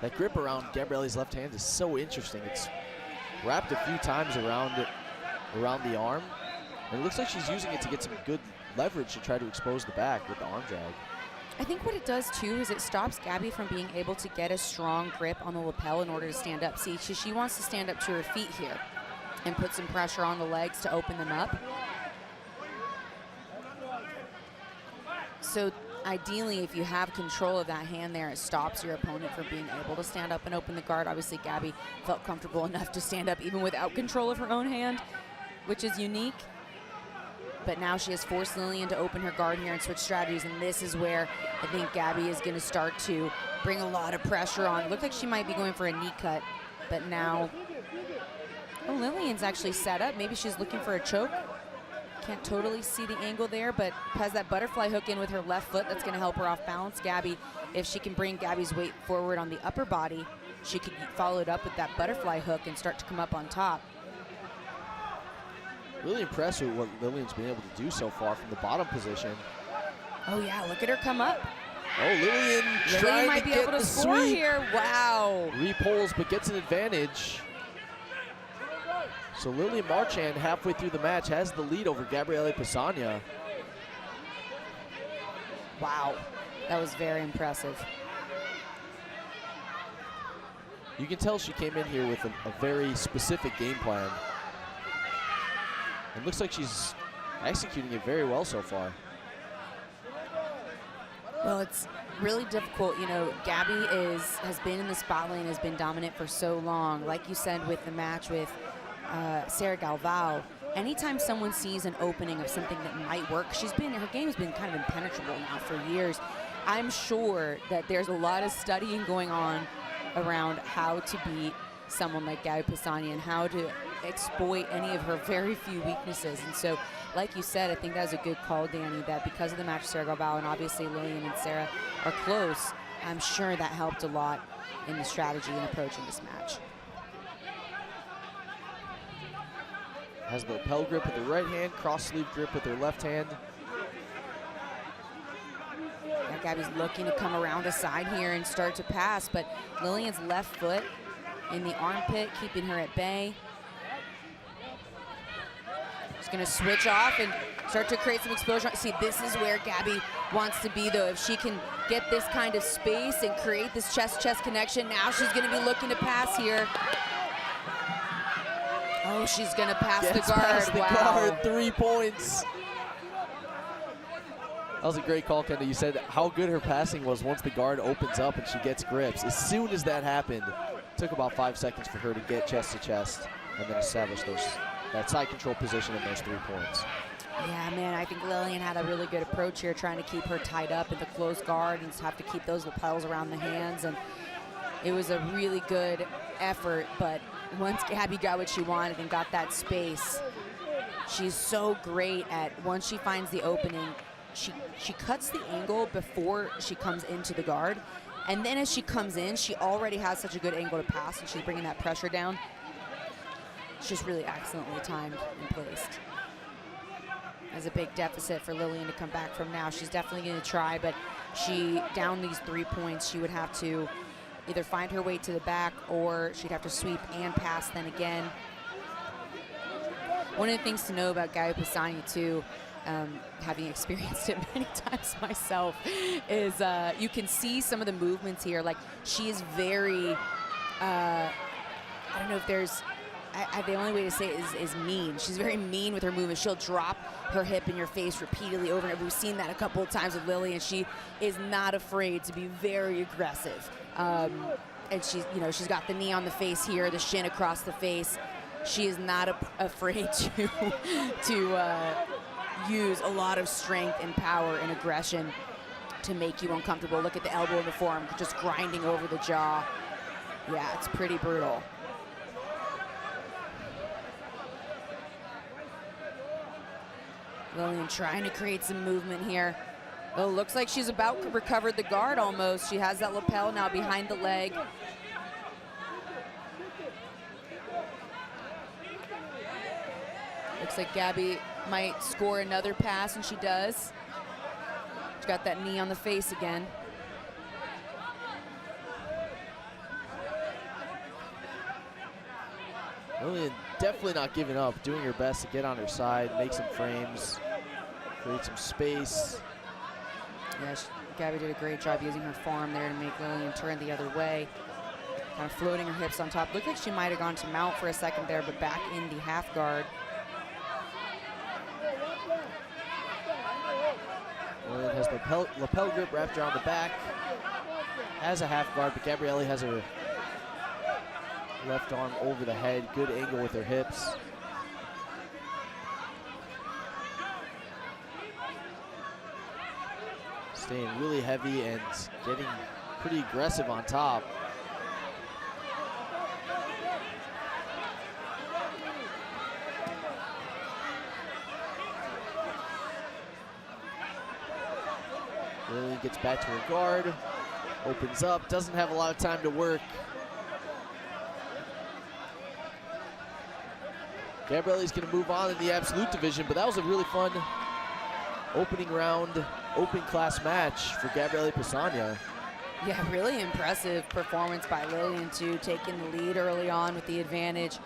That grip around Gabrieli's left hand is so interesting. It's wrapped a few times around the arm. And it looks like she's using it to get some good leverage to try to expose the back with the arm drag. I think what it does too is it stops Gabby from being able to get a strong grip on the lapel in order to stand up. See, she wants to stand up to her feet here and put some pressure on the legs to open them up. So ideally, if you have control of that hand there, it stops your opponent from being able to stand up and open the guard. Obviously, Gabby felt comfortable enough to stand up even without control of her own hand, which is unique. But now she has forced Lillian to open her guard here and switch strategies, and this is where I think Gabby is going to start to bring a lot of pressure on. It looked like she might be going for a knee cut, but now Lillian's actually set up. Maybe she's looking for a choke. Can't totally see the angle there, but has that butterfly hook in with her left foot. That's going to help her off balance. Gabby, if she can bring Gabby's weight forward on the upper body, she could follow it up with that butterfly hook and start to come up on top. Really impressed with what Lillian's been able to do so far from the bottom position. Oh yeah, look at her come up. Oh, Lillian trying might to be get able to the score sweep. here. Wow. Repulls, but gets an advantage. So Lillian Marchand, halfway through the match, has the lead over Gabrieli Pisani. Wow, that was very impressive. You can tell she came in here with a very specific game plan. It looks like she's executing it very well so far. Well, it's really difficult. You know, Gabby has been in the spotlight and has been dominant for so long. Like you said with the match with Sarah Galvao, anytime someone sees an opening of something that might work, her game has been kind of impenetrable now for years. I'm sure that there's a lot of studying going on around how to beat someone like Gaio Pisani and how to exploit any of her very few weaknesses. And so, like you said, I think that was a good call, Danny, that because of the match with Sarah Galvao, and obviously Lillian and Sarah are close, I'm sure that helped a lot in the strategy and approaching this match. Has the lapel grip with her right hand, cross sleeve grip with her left hand. Yeah, Gabby's looking to come around a side here and start to pass, but Lillian's left foot in the armpit, keeping her at bay. She's gonna switch off and start to create some explosion. See, this is where Gabby wants to be though. If she can get this kind of space and create this chest-to-chest connection, now she's gonna be looking to pass here. Oh, she's gonna pass the guard. Past the wow. guard, 3 points. That was a great call, Kendall. You said how good her passing was once the guard opens up and she gets grips. As soon as that happened, it took about 5 seconds for her to get chest to chest and then establish that side control position and those 3 points. Yeah, man, I think Lillian had a really good approach here, trying to keep her tied up in the close guard and have to keep those lapels around the hands. And it was a really good effort, but once Gabby got what she wanted and got that space, she's so great at, once she finds the opening, she cuts the angle before she comes into the guard. And then as she comes in, she already has such a good angle to pass, and she's bringing that pressure down. it's just really excellently timed and placed. As a big deficit for Lillian to come back from now. She's definitely going to try, but she, down these 3 points, she would have to either find her way to the back or she'd have to sweep and pass then again. One of the things to know about Gaio Pisani too, having experienced it many times myself, is you can see some of the movements here. Like, she is very, I don't know if there's, the only way to say it is mean. She's very mean with her movement. She'll drop her hip in your face repeatedly over and over. We've seen that a couple of times with Lillian. She is not afraid to be very aggressive. And she's, you know, she's got the knee on the face here, the shin across the face. She is not afraid to use a lot of strength and power and aggression to make you uncomfortable. Look at the elbow in the forearm, just grinding over the jaw. Yeah, it's pretty brutal. Lillian trying to create some movement here. Oh, looks like she's about to recover the guard almost. She has that lapel now behind the leg. Looks like Gabby might score another pass, and she does. She's got that knee on the face again. Lillian definitely not giving up, doing her best to get on her side, make some frames, create some space. Yeah, Gabby did a great job using her forearm there to make Lillian turn the other way. Kind of floating her hips on top. Looked like she might have gone to mount for a second there, but back in the half guard. Lillian has the lapel grip wrapped around the back, has a half guard, but Gabrieli has her left arm over the head, good angle with her hips. Staying really heavy and getting pretty aggressive on top. Lillian gets back to her guard, opens up, doesn't have a lot of time to work. Gabrieli's going to move on in the absolute division, but that was a really fun opening round, open class match for Gabrieli Pisani. Yeah, really impressive performance by Lillian too, taking the lead early on with the advantage.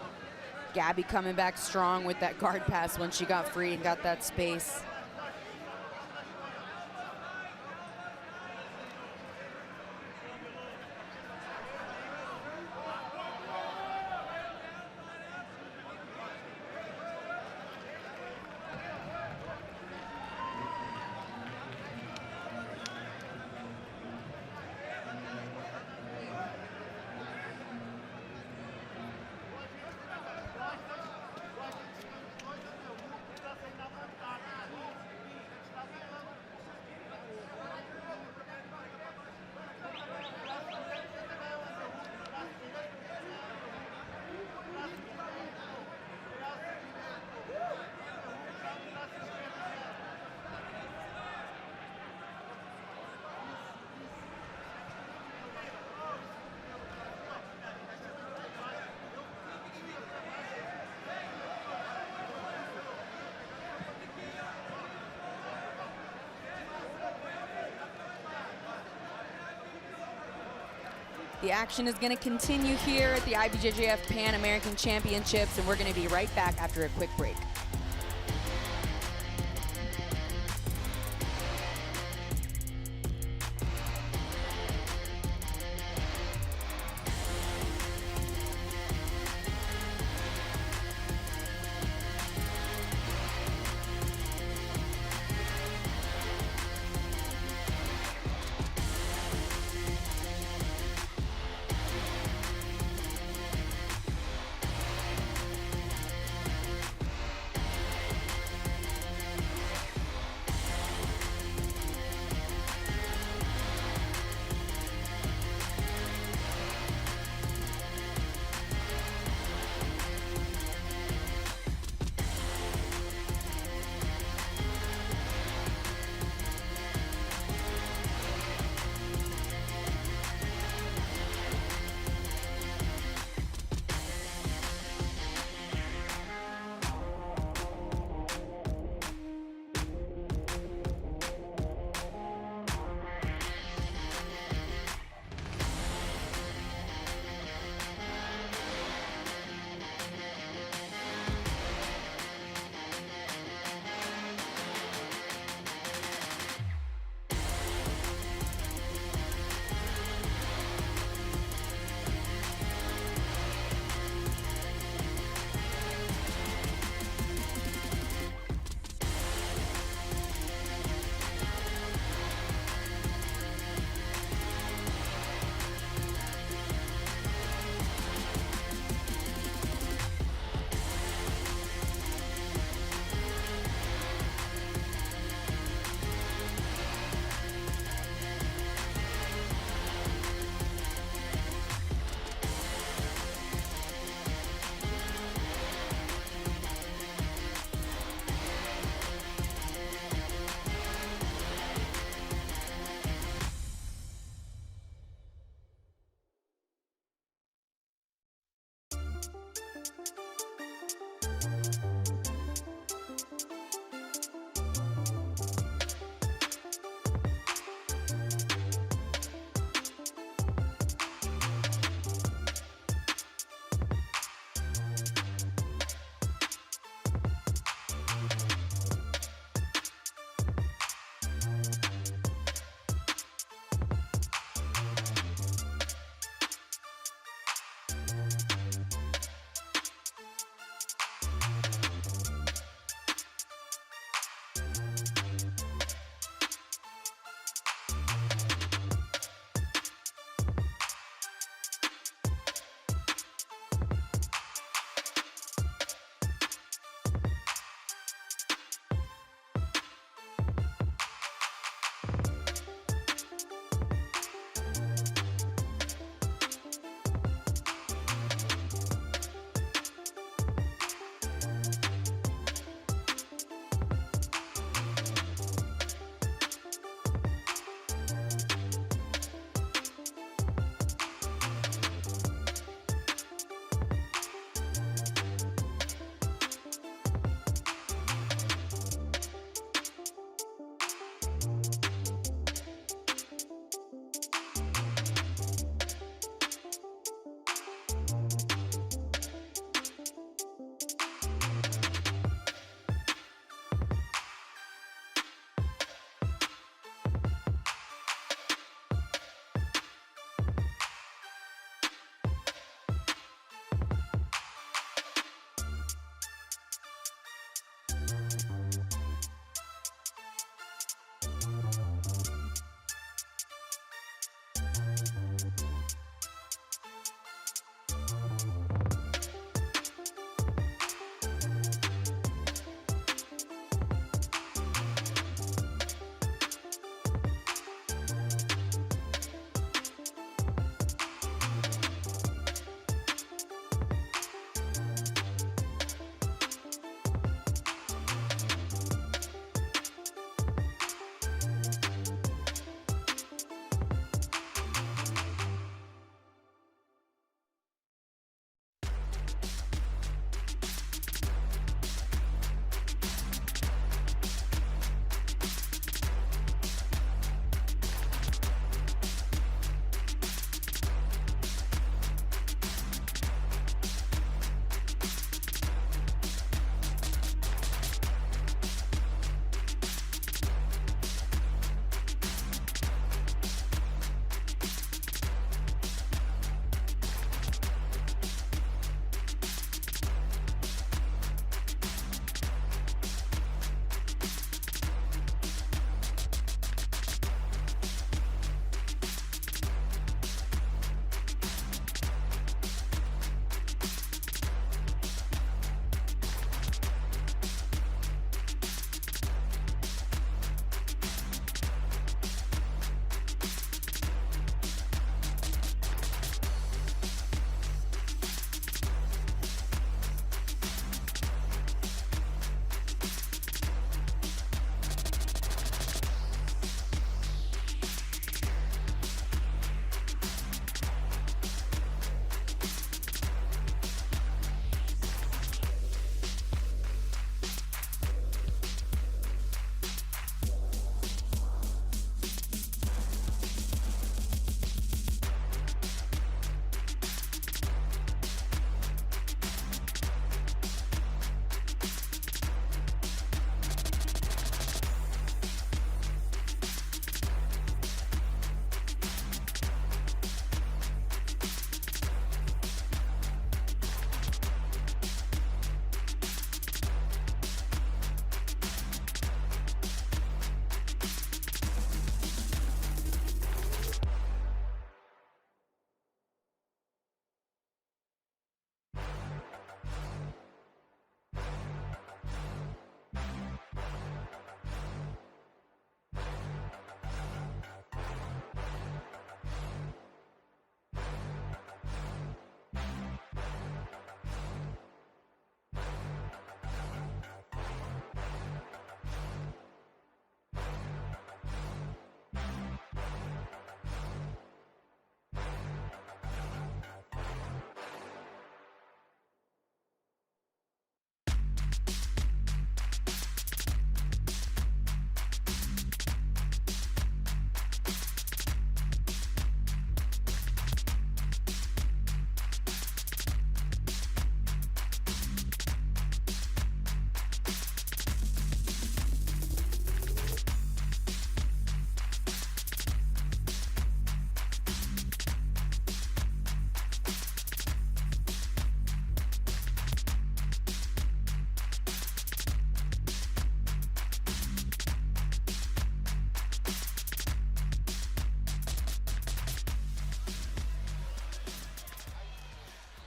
Gabby coming back strong with that guard pass when she got free and got that space. The action is going to continue here at the IBJJF Pan American Championships, and we're going to be right back after a quick break.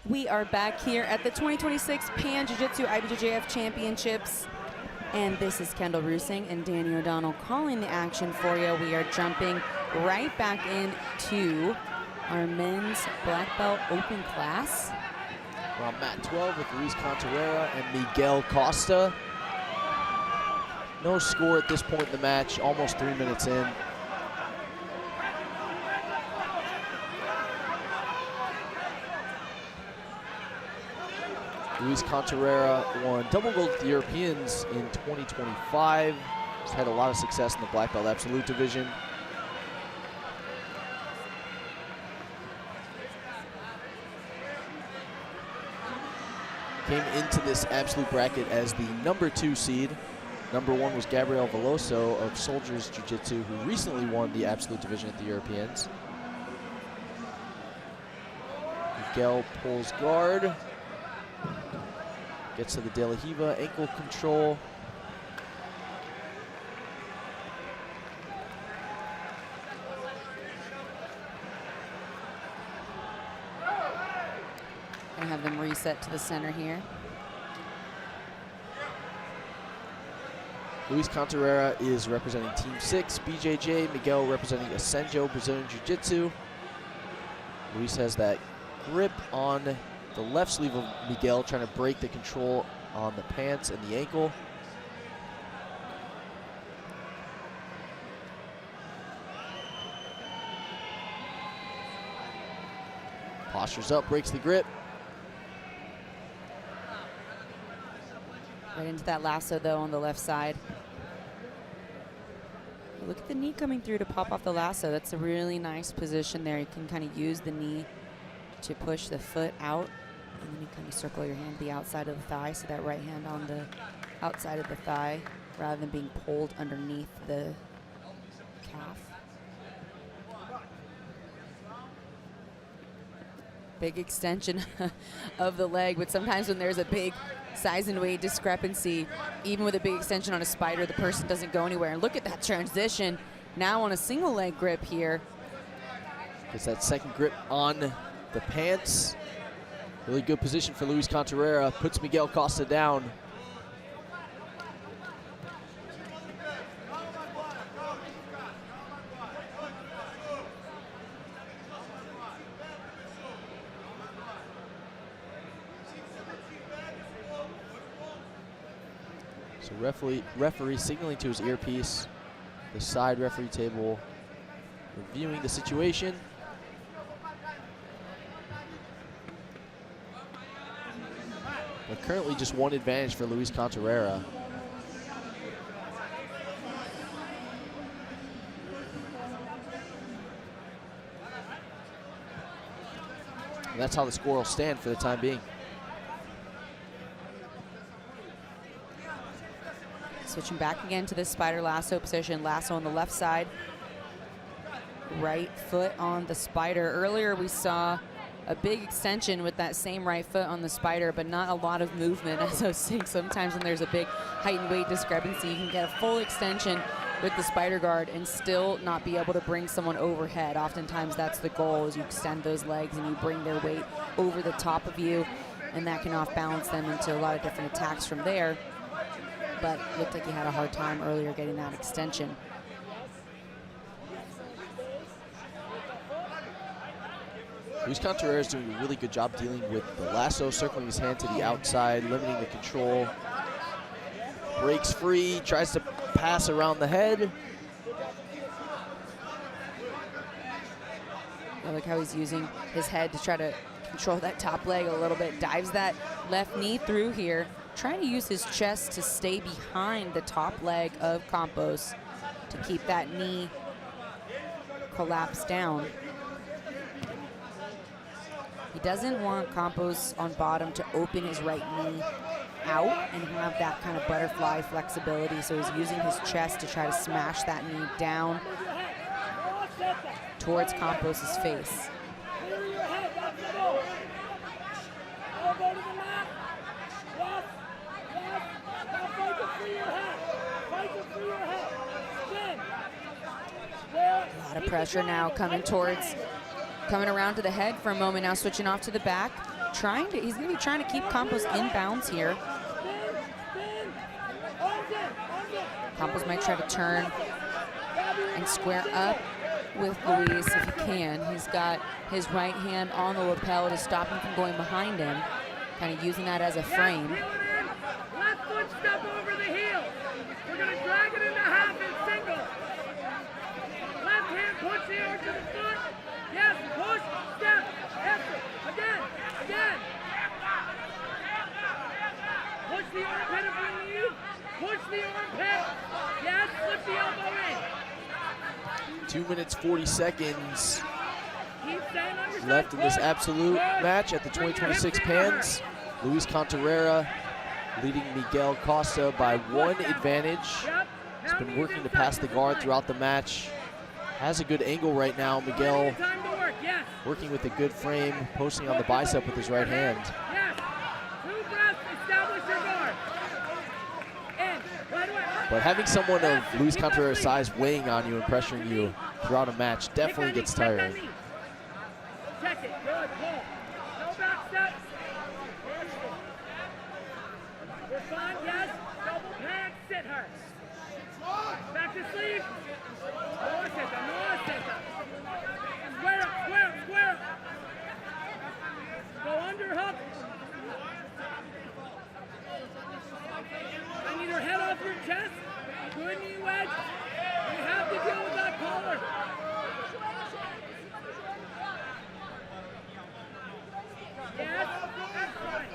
We are back here at the 2026 Pan Jiu-Jitsu IBJJF Championships. And this is Kendall Rusing and Danny O'Donnell calling the action for you. We are jumping right back into our men's black belt open class. We're on mat 12 with Luis Conterera and Miguel Costa. No score at this point in the match, almost 3 minutes in. Luis Conterera won double gold at the Europeans in 2025. He's had a lot of success in the black belt absolute division. Came into this absolute bracket as the #2 seed. Number 1 was Gabriel Veloso of Soldiers Jiu-Jitsu, who recently won the absolute division at the Europeans. Miguel pulls guard. Gets to the De La Hiva, ankle control. Gonna have them reset to the center here. Luis Conterera is representing Team 6, BJJ. Miguel representing Asenjo Brazilian Jiu-Jitsu. Luis has that grip on the left sleeve of Miguel, trying to break the control on the pants and the ankle. Postures up, breaks the grip. Right into that lasso though on the left side. Look at the knee coming through to pop off the lasso. That's a really nice position there. You can kind of use the knee to push the foot out. And then you kind of circle your hand to the outside of the thigh, so that right hand on the outside of the thigh rather than being pulled underneath the calf. Big extension of the leg, but sometimes when there's a big size and weight discrepancy, even with a big extension on a spider, the person doesn't go anywhere. And look at that transition now on a single leg grip here. Gets that second grip on the pants. Really good position for Luis Conterera. Puts Miguel Costa down. So referee signaling to his earpiece. The side referee table reviewing the situation. But currently just one advantage for Luis Conterera. And that's how the score will stand for the time being. Switching back again to this spider lasso position. Lasso on the left side. Right foot on the spider. Earlier we saw a big extension with that same right foot on the spider, but not a lot of movement. As I was saying, sometimes when there's a big height and weight discrepancy, you can get a full extension with the spider guard and still not be able to bring someone overhead. Oftentimes that's the goal, is you extend those legs and you bring their weight over the top of you, and that can off balance them into a lot of different attacks from there. But it looked like he had a hard time earlier getting that extension. Luis Conterera is doing a really good job dealing with the lasso, circling his hand to the outside, limiting the control. Breaks free, tries to pass around the head. I like how he's using his head to try to control that top leg a little bit. Dives that left knee through here, trying to use his chest to stay behind the top leg of Campos to keep that knee collapsed down. He doesn't want Campos on bottom to open his right knee out and have that kind of butterfly flexibility, so he's using his chest to try to smash that knee down towards Campos's face. A lot of pressure now coming around to the head for a moment, now switching off to the back, he's going to be trying to keep Campos in bounds here. Campos might try to turn and square up with Luis if he can. He's got his right hand on the lapel to stop him from going behind him, kind of using that as a frame. Left foot step over the heel. We're going to drag it into half and single. Left hand push the arm to the foot. Yes, push, step, effort. Again. Push the armpit if you need. Push the armpit. Yes, flip the elbow in. 2 minutes, 40 seconds Keep staying on your left side. in this Push, absolute push. match at the Bring your 2026 hips down. Pans. Luis Conterera leading Miguel Costa by 1 advantage. Yep. He's Now been knees working to inside. pass the guard throughout the match. Has a good angle right now. Miguel Time to work. Yes. working with a good frame, posting on the bicep with his right hand. Yes. 2 breaths. Establish your guard. In. Right away. But having someone of Luis Conterera's size weighing on you and pressuring you throughout a match definitely gets tiring. Check it. Good. Pull. No back step. We're fine. Yes. Double peg. Sit her. Back to sleep. No assist. Square up. Go under hook. I need her head off your chest. Good knee wedge. You have to deal with that collar. Yes. Excellent.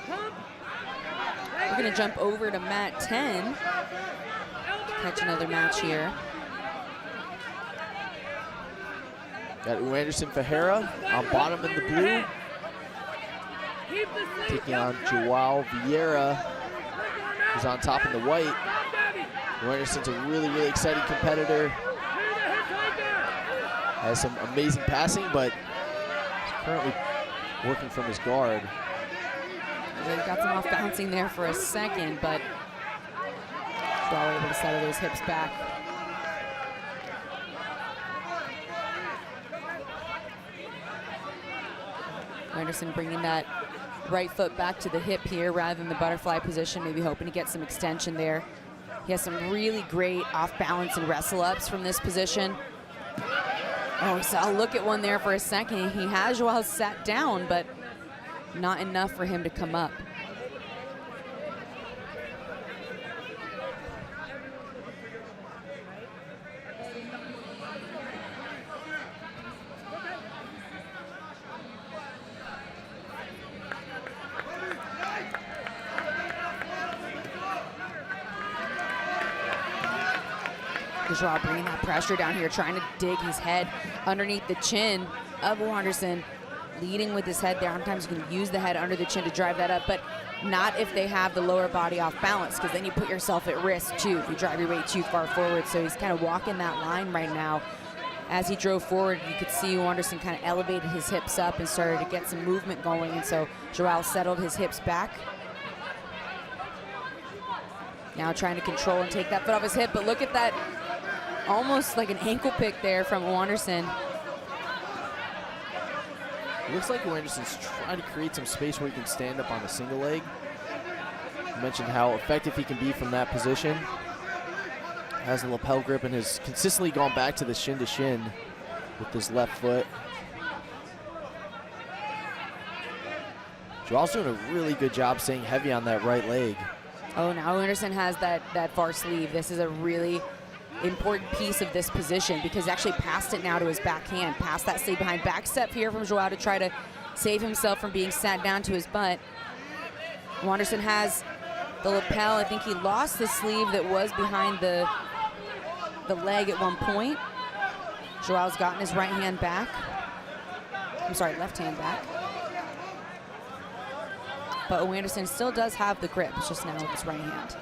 Pump. We're going to jump over to mat 10. Catch another match here. Got Anderson Ferreira on bottom in the blue, Keep the sleeve. taking on Joao Vieira, who's on top in the white. Anderson's a really exciting competitor. Has some amazing passing, but is currently working from his guard. They got some off bouncing there for a second, but Joao able to settle those hips back. Anderson bringing that right foot back to the hip here rather than the butterfly position, maybe hoping to get some extension there. He has some really great off balance and wrestle ups from this position. Oh, so I'll look at one there for a second. He has Joao sat down, but not enough for him to come up. Joao bringing that pressure down here, trying to dig his head underneath the chin of Anderson, leading with his head there. Sometimes you can use the head under the chin to drive that up, but not if they have the lower body off balance, because then you put yourself at risk too if you drive your weight too far forward. So he's kind of walking that line right now. As he drove forward, you could see Anderson kind of elevated his hips up and started to get some movement going, and so Joao settled his hips back. Now trying to control and take that foot off his hip, but look at that, almost like an ankle pick there from Anderson. It looks like Anderson's trying to create some space where he can stand up on a single leg. I mentioned how effective he can be from that position. Has the lapel grip and has consistently gone back to the shin to shin with his left foot. Joao's doing a really good job staying heavy on that right leg. Oh, now Anderson has that far sleeve. This is a really important piece of this position because he actually passed it now to his backhand, past that sleeve behind. Back step here from Joao to try to save himself from being sat down to his butt. Anderson has the lapel. I think he lost the sleeve that was behind the leg at one point. Joao's gotten his right hand back. I'm sorry, left hand back. But Anderson still does have the grip. It's just now with his right hand.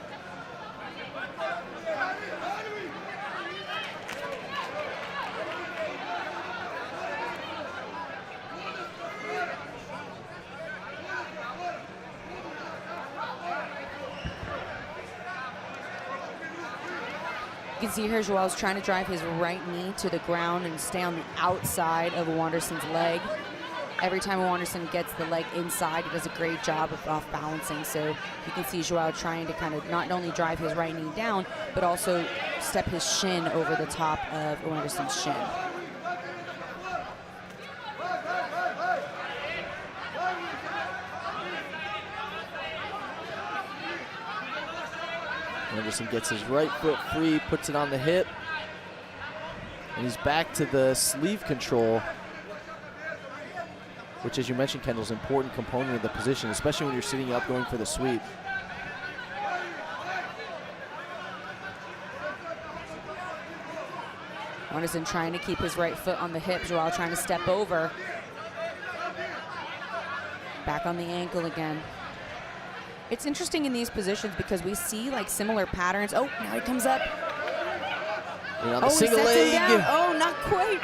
You can see here Joao's trying to drive his right knee to the ground and stay on the outside of Anderson's leg. every time Anderson gets the leg inside, he does a great job of off balancing. So you can see Joao trying to kind of not only drive his right knee down, but also step his shin over the top of Anderson's shin. Anderson gets his right foot free, puts it on the hip, and he's back to the sleeve control, which, as you mentioned, Kendall, is an important component of the position, especially when you're sitting up going for the sweep. Anderson trying to keep his right foot on the hip. Joao trying to step over. Back on the ankle again. It's interesting in these positions because we see like similar patterns. Oh, now he comes up. And on the single leg. Oh, not quite.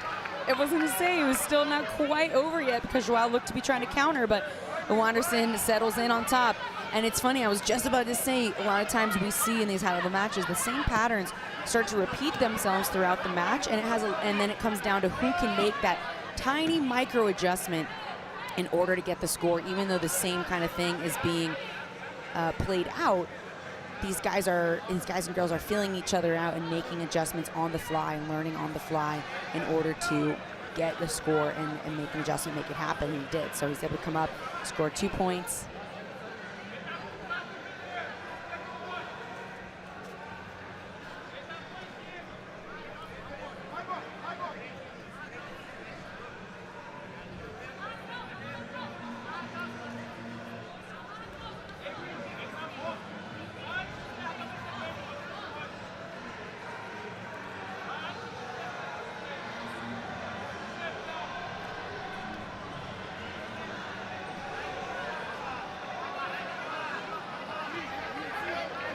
It wasn't to say, it was still not quite over yet because Joao looked to be trying to counter, but Anderson settles in on top. And it's funny, I was just about to say, a lot of times we see in these high-level matches, the same patterns start to repeat themselves throughout the match, and and then it comes down to who can make that tiny micro adjustment in order to get the score, even though the same kind of thing is being played out. These guys and girls are feeling each other out and making adjustments on the fly and learning on the fly in order to get the score and make an adjustment, make it happen, and he did. So he's able to come up, score 2 points.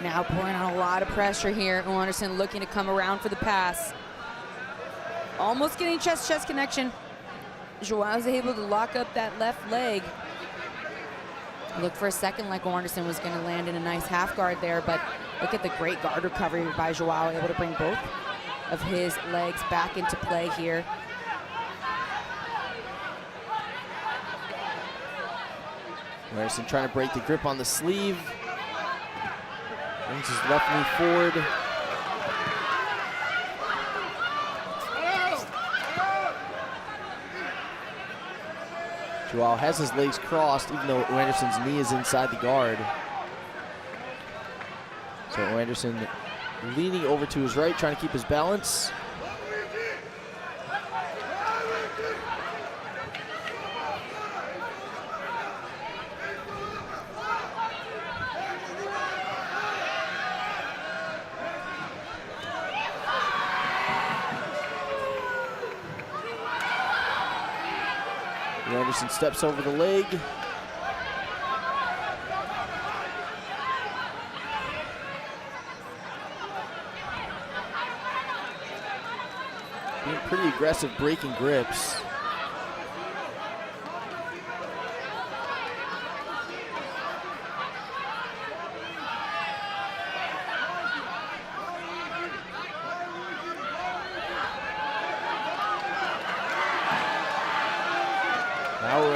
Now pouring on a lot of pressure here. Anderson looking to come around for the pass. Almost getting chest-to-chest connection. Joao's able to lock up that left leg. Look for a second like Anderson was going to land in a nice half guard there, but look at the great guard recovery by Joao, able to bring both of his legs back into play here. Anderson trying to break the grip on the sleeve. Brings his left knee forward. Joao has his legs crossed, even though Anderson's knee is inside the guard. So Anderson leaning over to his right, trying to keep his balance. Anderson steps over the leg. Being pretty aggressive, breaking grips.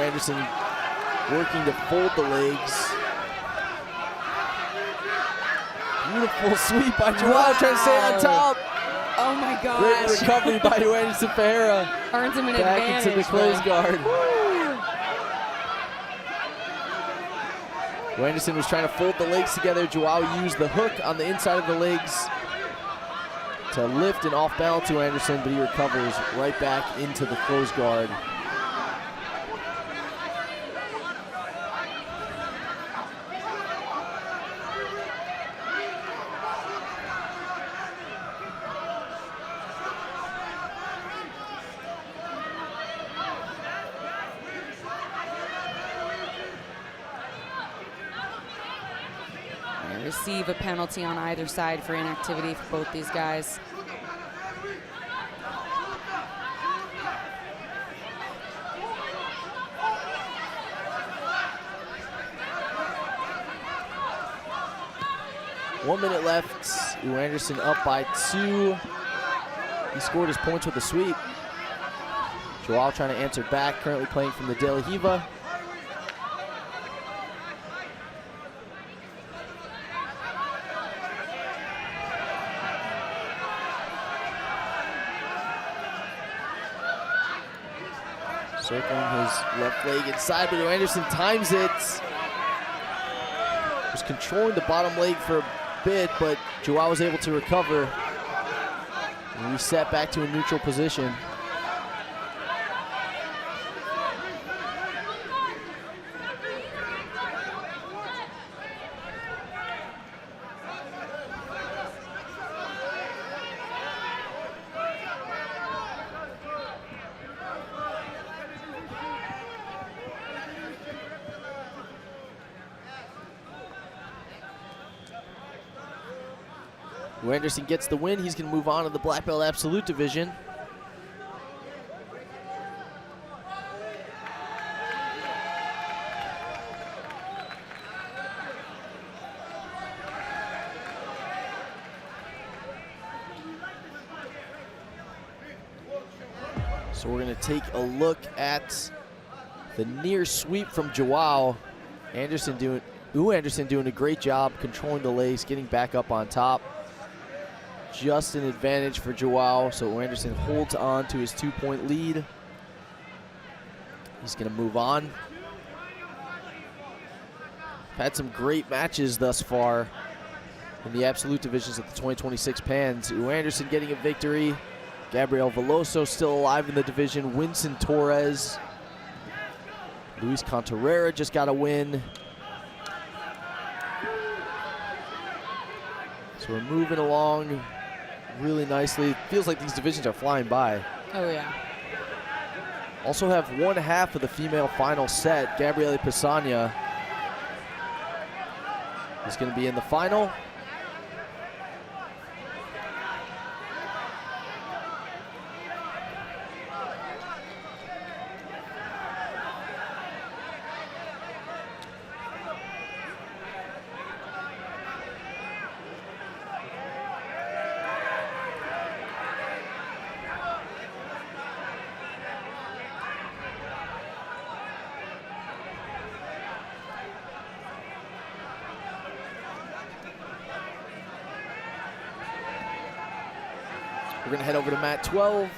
Anderson working to fold the legs. Beautiful sweep by Joao, trying to stay on top. Oh my gosh. Great recovery by Anderson Ferreira. Earns him an back advantage. into the close guard. Anderson was trying to fold the legs together. Joao used the hook on the inside of the legs to lift and off balance to Anderson, but he recovers right back into the close guard. Receive a penalty on either side for inactivity for both these guys. One minute left. Anderson up by 2. He scored his points with a sweep. Joao trying to answer back, currently playing from the De La Riva. Circling his left leg inside, but Anderson times it. Was controlling the bottom leg for a bit, but Joao was able to recover and reset back to a neutral position. Anderson gets the win. He's going to move on to the Black Belt Absolute Division. So we're going to take a look at the near sweep from Joao. Anderson doing a great job controlling the legs, getting back up on top. Just an advantage for Joao, so Anderson holds on to his 2-point lead. He's going to move on. Had some great matches thus far in the absolute divisions of the 2026 Pans. Anderson getting a victory. Gabriel Veloso still alive in the division. Winston Torres. Luis Conterrera just got a win. So we're moving along really nicely. Feels like these divisions are flying by. Oh, yeah. Also have one half of the female final set. Gabrieli Pisania is going to be in the final. We're going to head over to mat 12.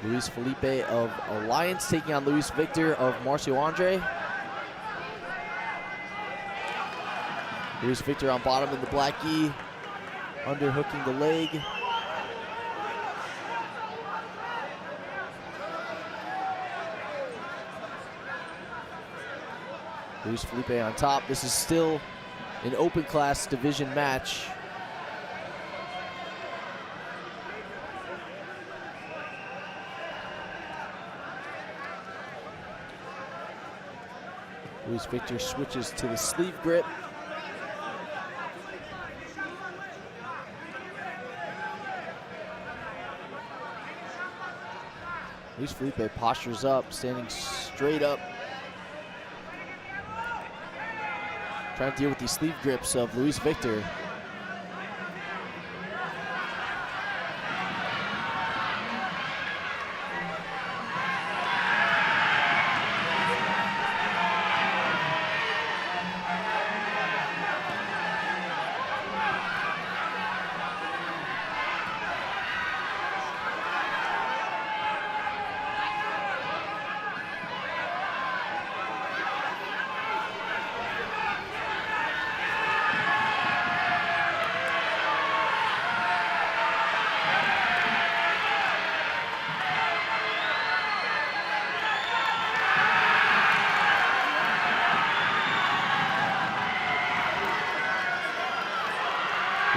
Luis Felipe of Alliance taking on Luis Victor of Marcio Andre. Luis Victor on bottom in the black gi, underhooking the leg. Luis Felipe on top. This is still an open class division match. Luis Victor switches to the sleeve grip. Luis Felipe postures up, standing straight up. Trying to deal with these sleeve grips of Luis Victor.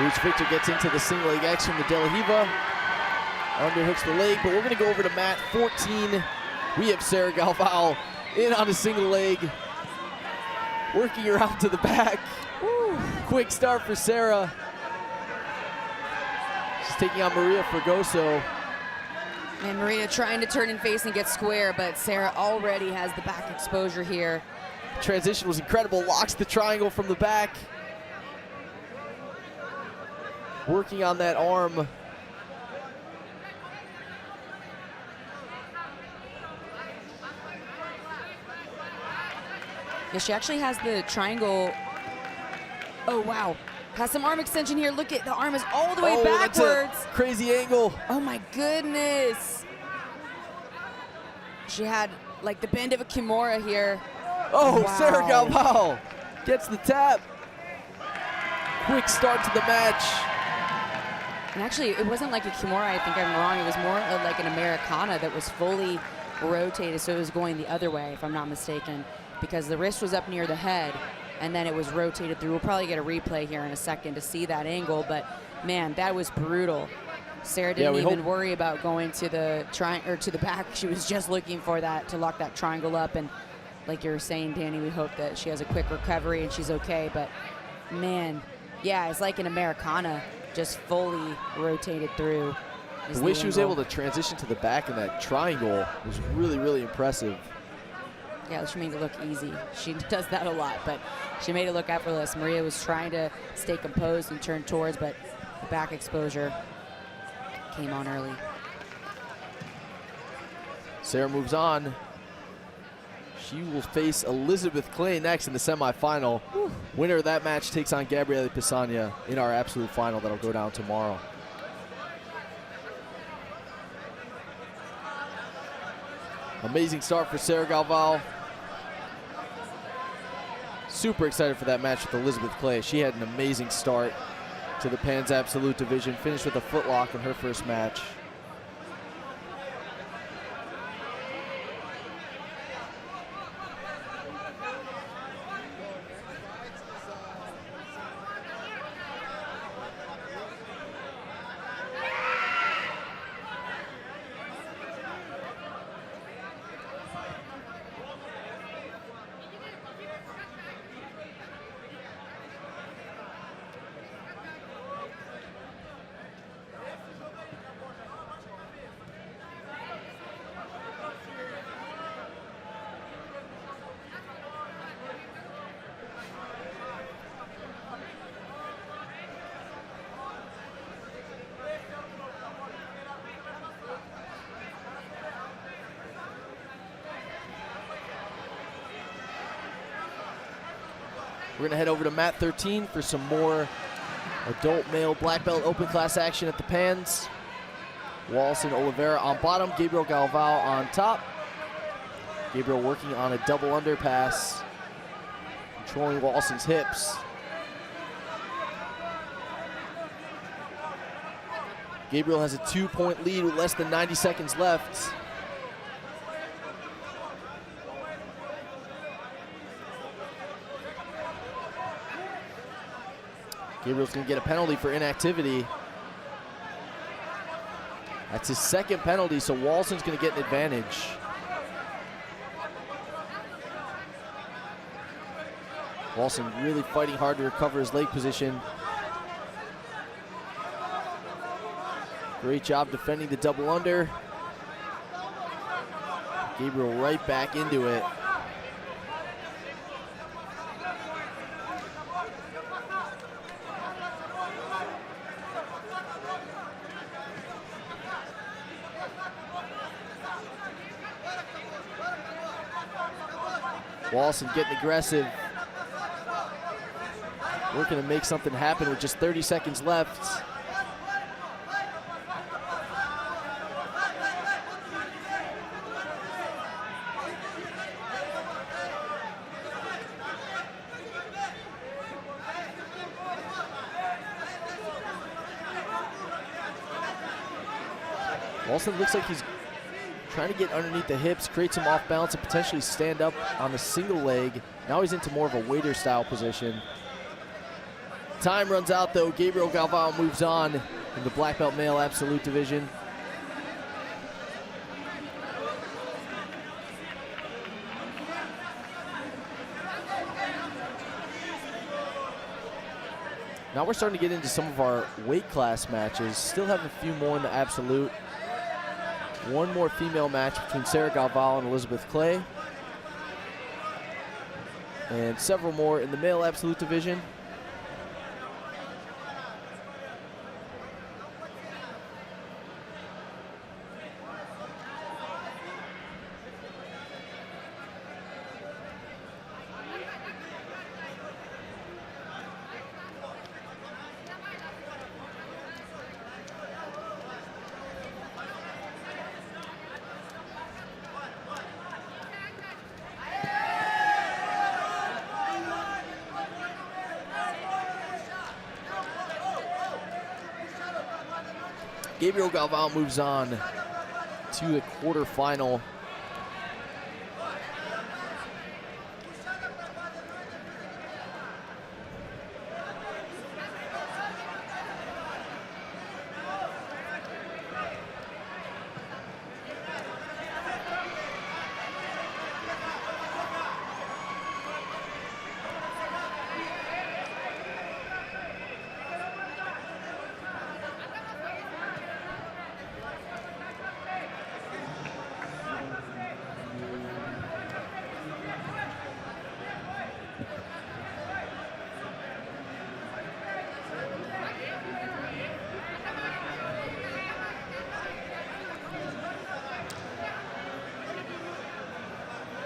Luis Victor gets into the single leg X from the De La Riva. Underhooks the leg, but we're going to go over to mat 14. We have Sarah Galvao in on a single leg. Working her out to the back. Woo. Quick start for Sarah. She's taking on Maria Fregoso. And Maria trying to turn and face and get square, but Sarah already has the back exposure here. Transition was incredible. Locks the triangle from the back. Working on that arm. Yeah, she actually has the triangle. Oh, wow. Has some arm extension here. Look at the arm is all the way That's backwards. a crazy angle. Oh, my goodness. She had like the bend of a Kimura here. Oh, Wow. Sarah Galvao gets the tap. Quick start to the match. And actually, it wasn't like a Kimura, I think I'm wrong. It was more of like an Americana that was fully rotated, so it was going the other way, if I'm not mistaken, because the wrist was up near the head, and then it was rotated through. We'll probably get a replay here in a second to see that angle, but man, that was brutal. Sarah didn't even worry about going to the to the back. She was just looking for that to lock that triangle up, and like you were saying, Danny, we hope that she has a quick recovery and she's okay, but man, yeah, it's like an Americana, just fully rotated through. The way she was able to transition to the back in that triangle was really, really impressive. Yeah, she made it look easy. She does that a lot, but she made it look effortless. Maria was trying to stay composed and turn towards, but the back exposure came on early. Sarah moves on. She will face Elizabeth Clay next in the semifinal. Whew. Winner of that match takes on Gabrieli Pisania in our absolute final that'll go down tomorrow. Amazing start for Sarah Galvao. Super excited for that match with Elizabeth Clay. She had an amazing start to the Pans Absolute division, finished with a footlock in her first match. We're going to head over to mat 13 for some more adult male black belt open class action at the Pans. Wallace and Oliveira on bottom, Gabriel Galvao on top. Gabriel working on a double underpass, controlling Wallson's hips. Gabriel has a 2-point lead with less than 90 seconds left. Gabriel's going to get a penalty for inactivity. That's his second penalty, so Wallson's going to get an advantage. Wallson really fighting hard to recover his leg position. Great job defending the double under. Gabriel right back into it. Wallson getting aggressive, working to make something happen with just 30 seconds left. Wallson looks like he's trying to get underneath the hips, create some off balance, and potentially stand up on the single leg. Now he's into more of a waiter style position. Time runs out though. Gabriel Galvao moves on in the black belt male absolute division. Now we're starting to get into some of our weight class matches. Still have a few more in the absolute. One more female match between Sarah Galvao and Elizabeth Clay. And several more in the male absolute division. Gabriel Gavin moves on to the quarterfinal.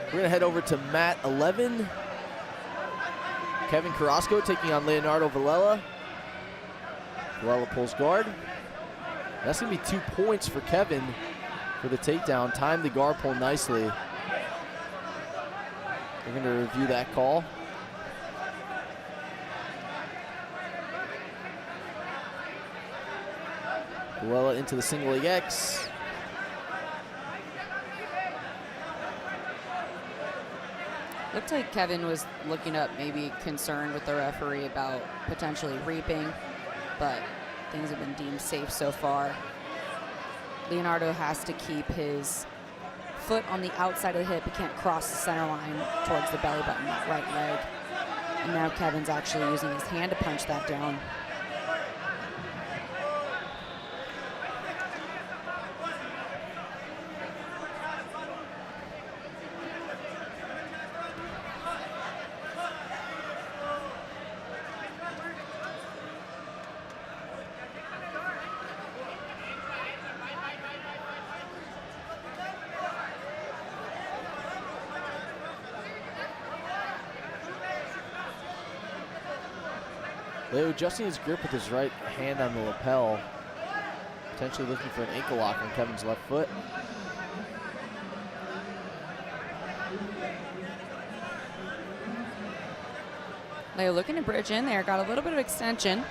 We're going to head over to mat 11. Kevin Carrasco taking on Leonardo Villela. Villela pulls guard. That's going to be 2 points for Kevin for the takedown. Timed the guard pull nicely. We're going to review that call. Villela into the single leg X. Looked like Kevin was looking up, maybe concerned with the referee about potentially reaping, but things have been deemed safe so far. Leonardo has to keep his foot on the outside of the hip. He can't cross the center line towards the belly button, that right leg. And now Kevin's actually using his hand to punch that down. Leo adjusting his grip with his right hand on the lapel, potentially looking for an ankle lock on Kevin's left foot. Leo looking to bridge in there, got a little bit of extension.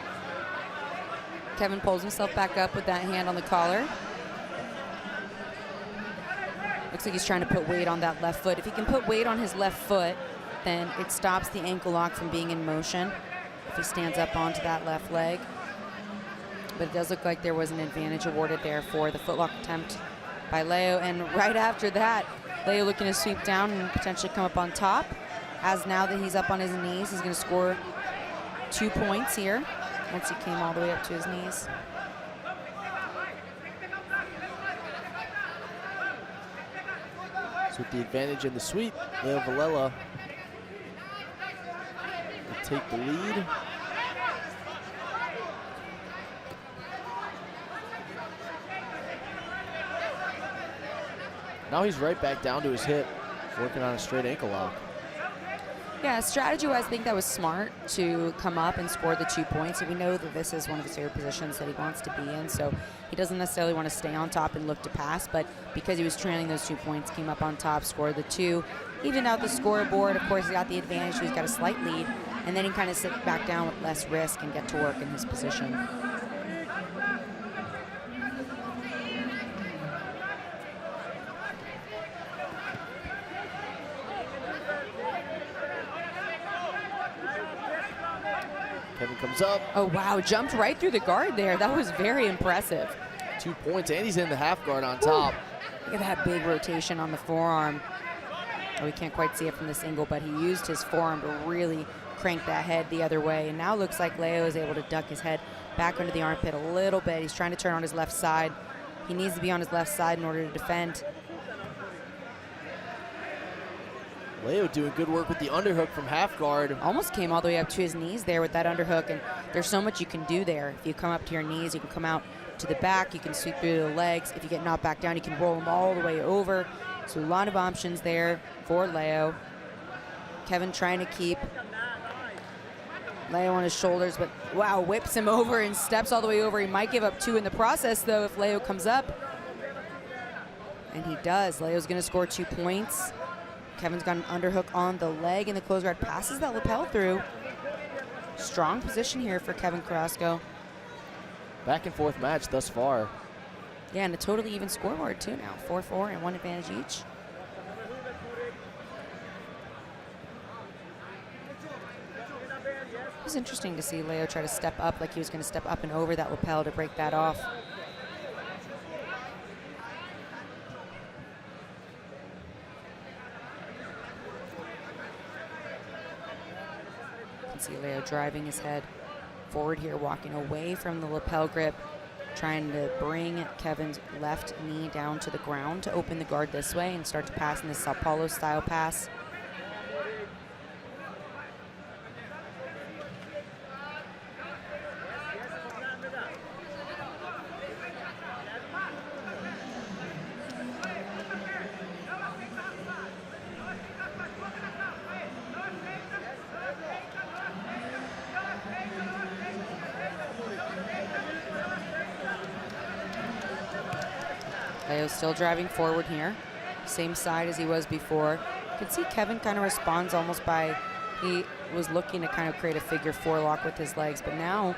Kevin pulls himself back up with that hand on the collar. Looks like he's trying to put weight on that left foot. If he can put weight on his left foot, then it stops the ankle lock from being in motion if he stands up onto that left leg. But it does look like there was an advantage awarded there for the footlock attempt by Leo. And right after that, Leo looking to sweep down and potentially come up on top. As now that he's up on his knees, he's going to score 2 points here once he came all the way up to his knees. So with the advantage in the sweep, Leo Villela will take the lead. Now he's right back down to his hip, working on a straight ankle lock. Yeah, strategy-wise, I think that was smart to come up and score the 2 points. And we know that this is one of his favorite positions that he wants to be in, so he doesn't necessarily want to stay on top and look to pass, but because he was trailing those 2 points, came up on top, scored the 2, evened out the scoreboard. Of course, he got the advantage, so he's got a slight lead, and then he kind of sit back down with less risk and get to work in his position. Kevin comes up. Oh, wow, jumped right through the guard there. That was very impressive. 2 points, and he's in the half guard on top. Look at that big rotation on the forearm. Oh, we can't quite see it from this angle, but he used his forearm to really crank that head the other way. And now looks like Leo is able to duck his head back under the armpit a little bit. He's trying to turn on his left side. He needs to be on his left side in order to defend. Leo doing good work with the underhook from half guard. Almost came all the way up to his knees there with that underhook, and there's so much you can do there. If you come up to your knees, you can come out to the back, you can sweep through the legs. If you get knocked back down, you can roll them all the way over. So a lot of options there for Leo. Kevin trying to keep Leo on his shoulders, but wow, whips him over and steps all the way over. He might give up 2 in the process, though, if Leo comes up. And he does. Leo's going to score 2 points. Kevin's got an underhook on the leg, and the close guard passes that lapel through. Strong position here for Kevin Carrasco. Back and forth match thus far. Yeah, and a totally even scoreboard too now. 4-4 and 1 advantage each. It was interesting to see Leo try to step up like he was going to step up and over that lapel to break that off. You can see Leo driving his head forward here, walking away from the lapel grip, trying to bring Kevin's left knee down to the ground to open the guard this way and start to pass in this Sao Paulo style pass. Leo's still driving forward here. Same side as he was before. You can see Kevin kind of responds almost by, he was looking to kind of create a figure 4 lock with his legs, but now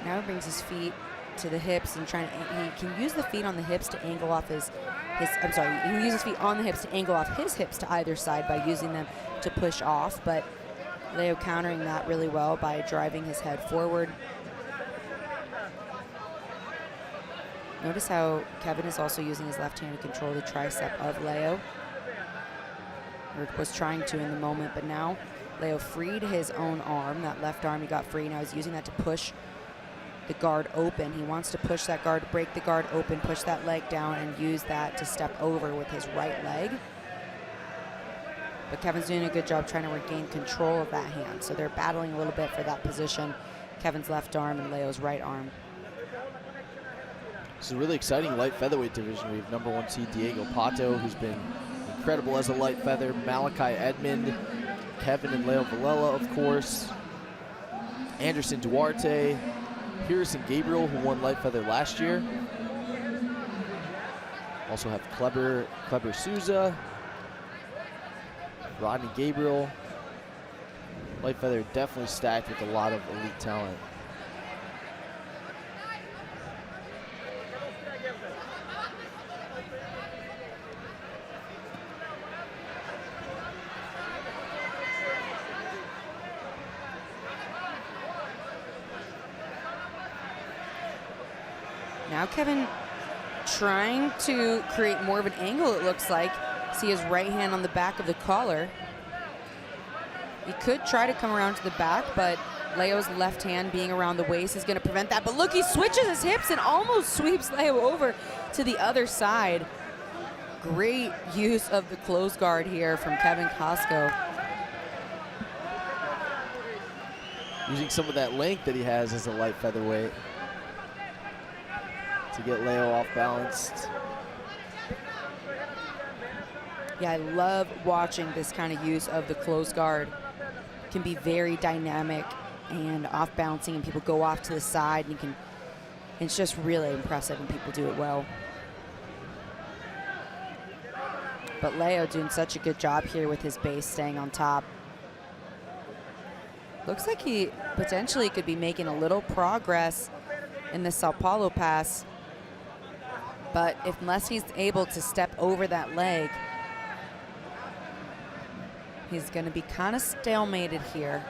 he brings his feet to the hips and he can use the feet on the hips to angle off he can use his feet on the hips to angle off his hips to either side by using them to push off, but Leo countering that really well by driving his head forward. Notice how Kevin is also using his left hand to control the tricep of Leo, or was trying to in the moment, but now Leo freed his own arm. That left arm he got free. Now he's using that to push the guard open. He wants to push that guard, break the guard open, push that leg down, and use that to step over with his right leg. But Kevin's doing a good job trying to regain control of that hand. So they're battling a little bit for that position. Kevin's left arm and Leo's right arm. It's a really exciting light featherweight division. We have #1 seed Diego Pato, who's been incredible as a light feather. Malachi Edmond, Kevin and Leo Villela, of course. Anderson Duarte, Harrison Gabriel, who won light feather last year. Also have Kleber Souza, Rodney Gabriel. Light feather definitely stacked with a lot of elite talent. Now Kevin trying to create more of an angle, it looks like. See his right hand on the back of the collar. He could try to come around to the back, but Leo's left hand being around the waist is going to prevent that. But look, he switches his hips and almost sweeps Leo over to the other side. Great use of the close guard here from Kevin Costco. Using some of that length that he has as a light featherweight to get Leo off balanced. Yeah, I love watching this kind of use of the close guard. It can be very dynamic and off balancing, and people go off to the side, and it's just really impressive when people do it well. But Leo doing such a good job here with his base staying on top. Looks like he potentially could be making a little progress in the Sao Paulo pass. But unless he's able to step over that leg, he's going to be kind of stalemated here.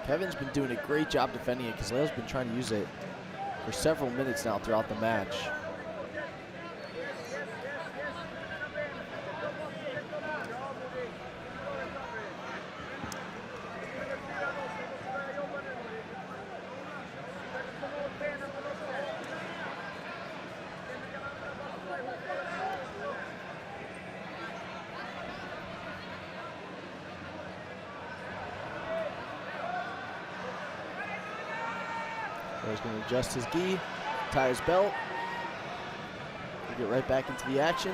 Kevin's been doing a great job defending it because Leo's been trying to use it for several minutes now throughout the match. He's going to adjust his gi, tie his belt, get right back into the action.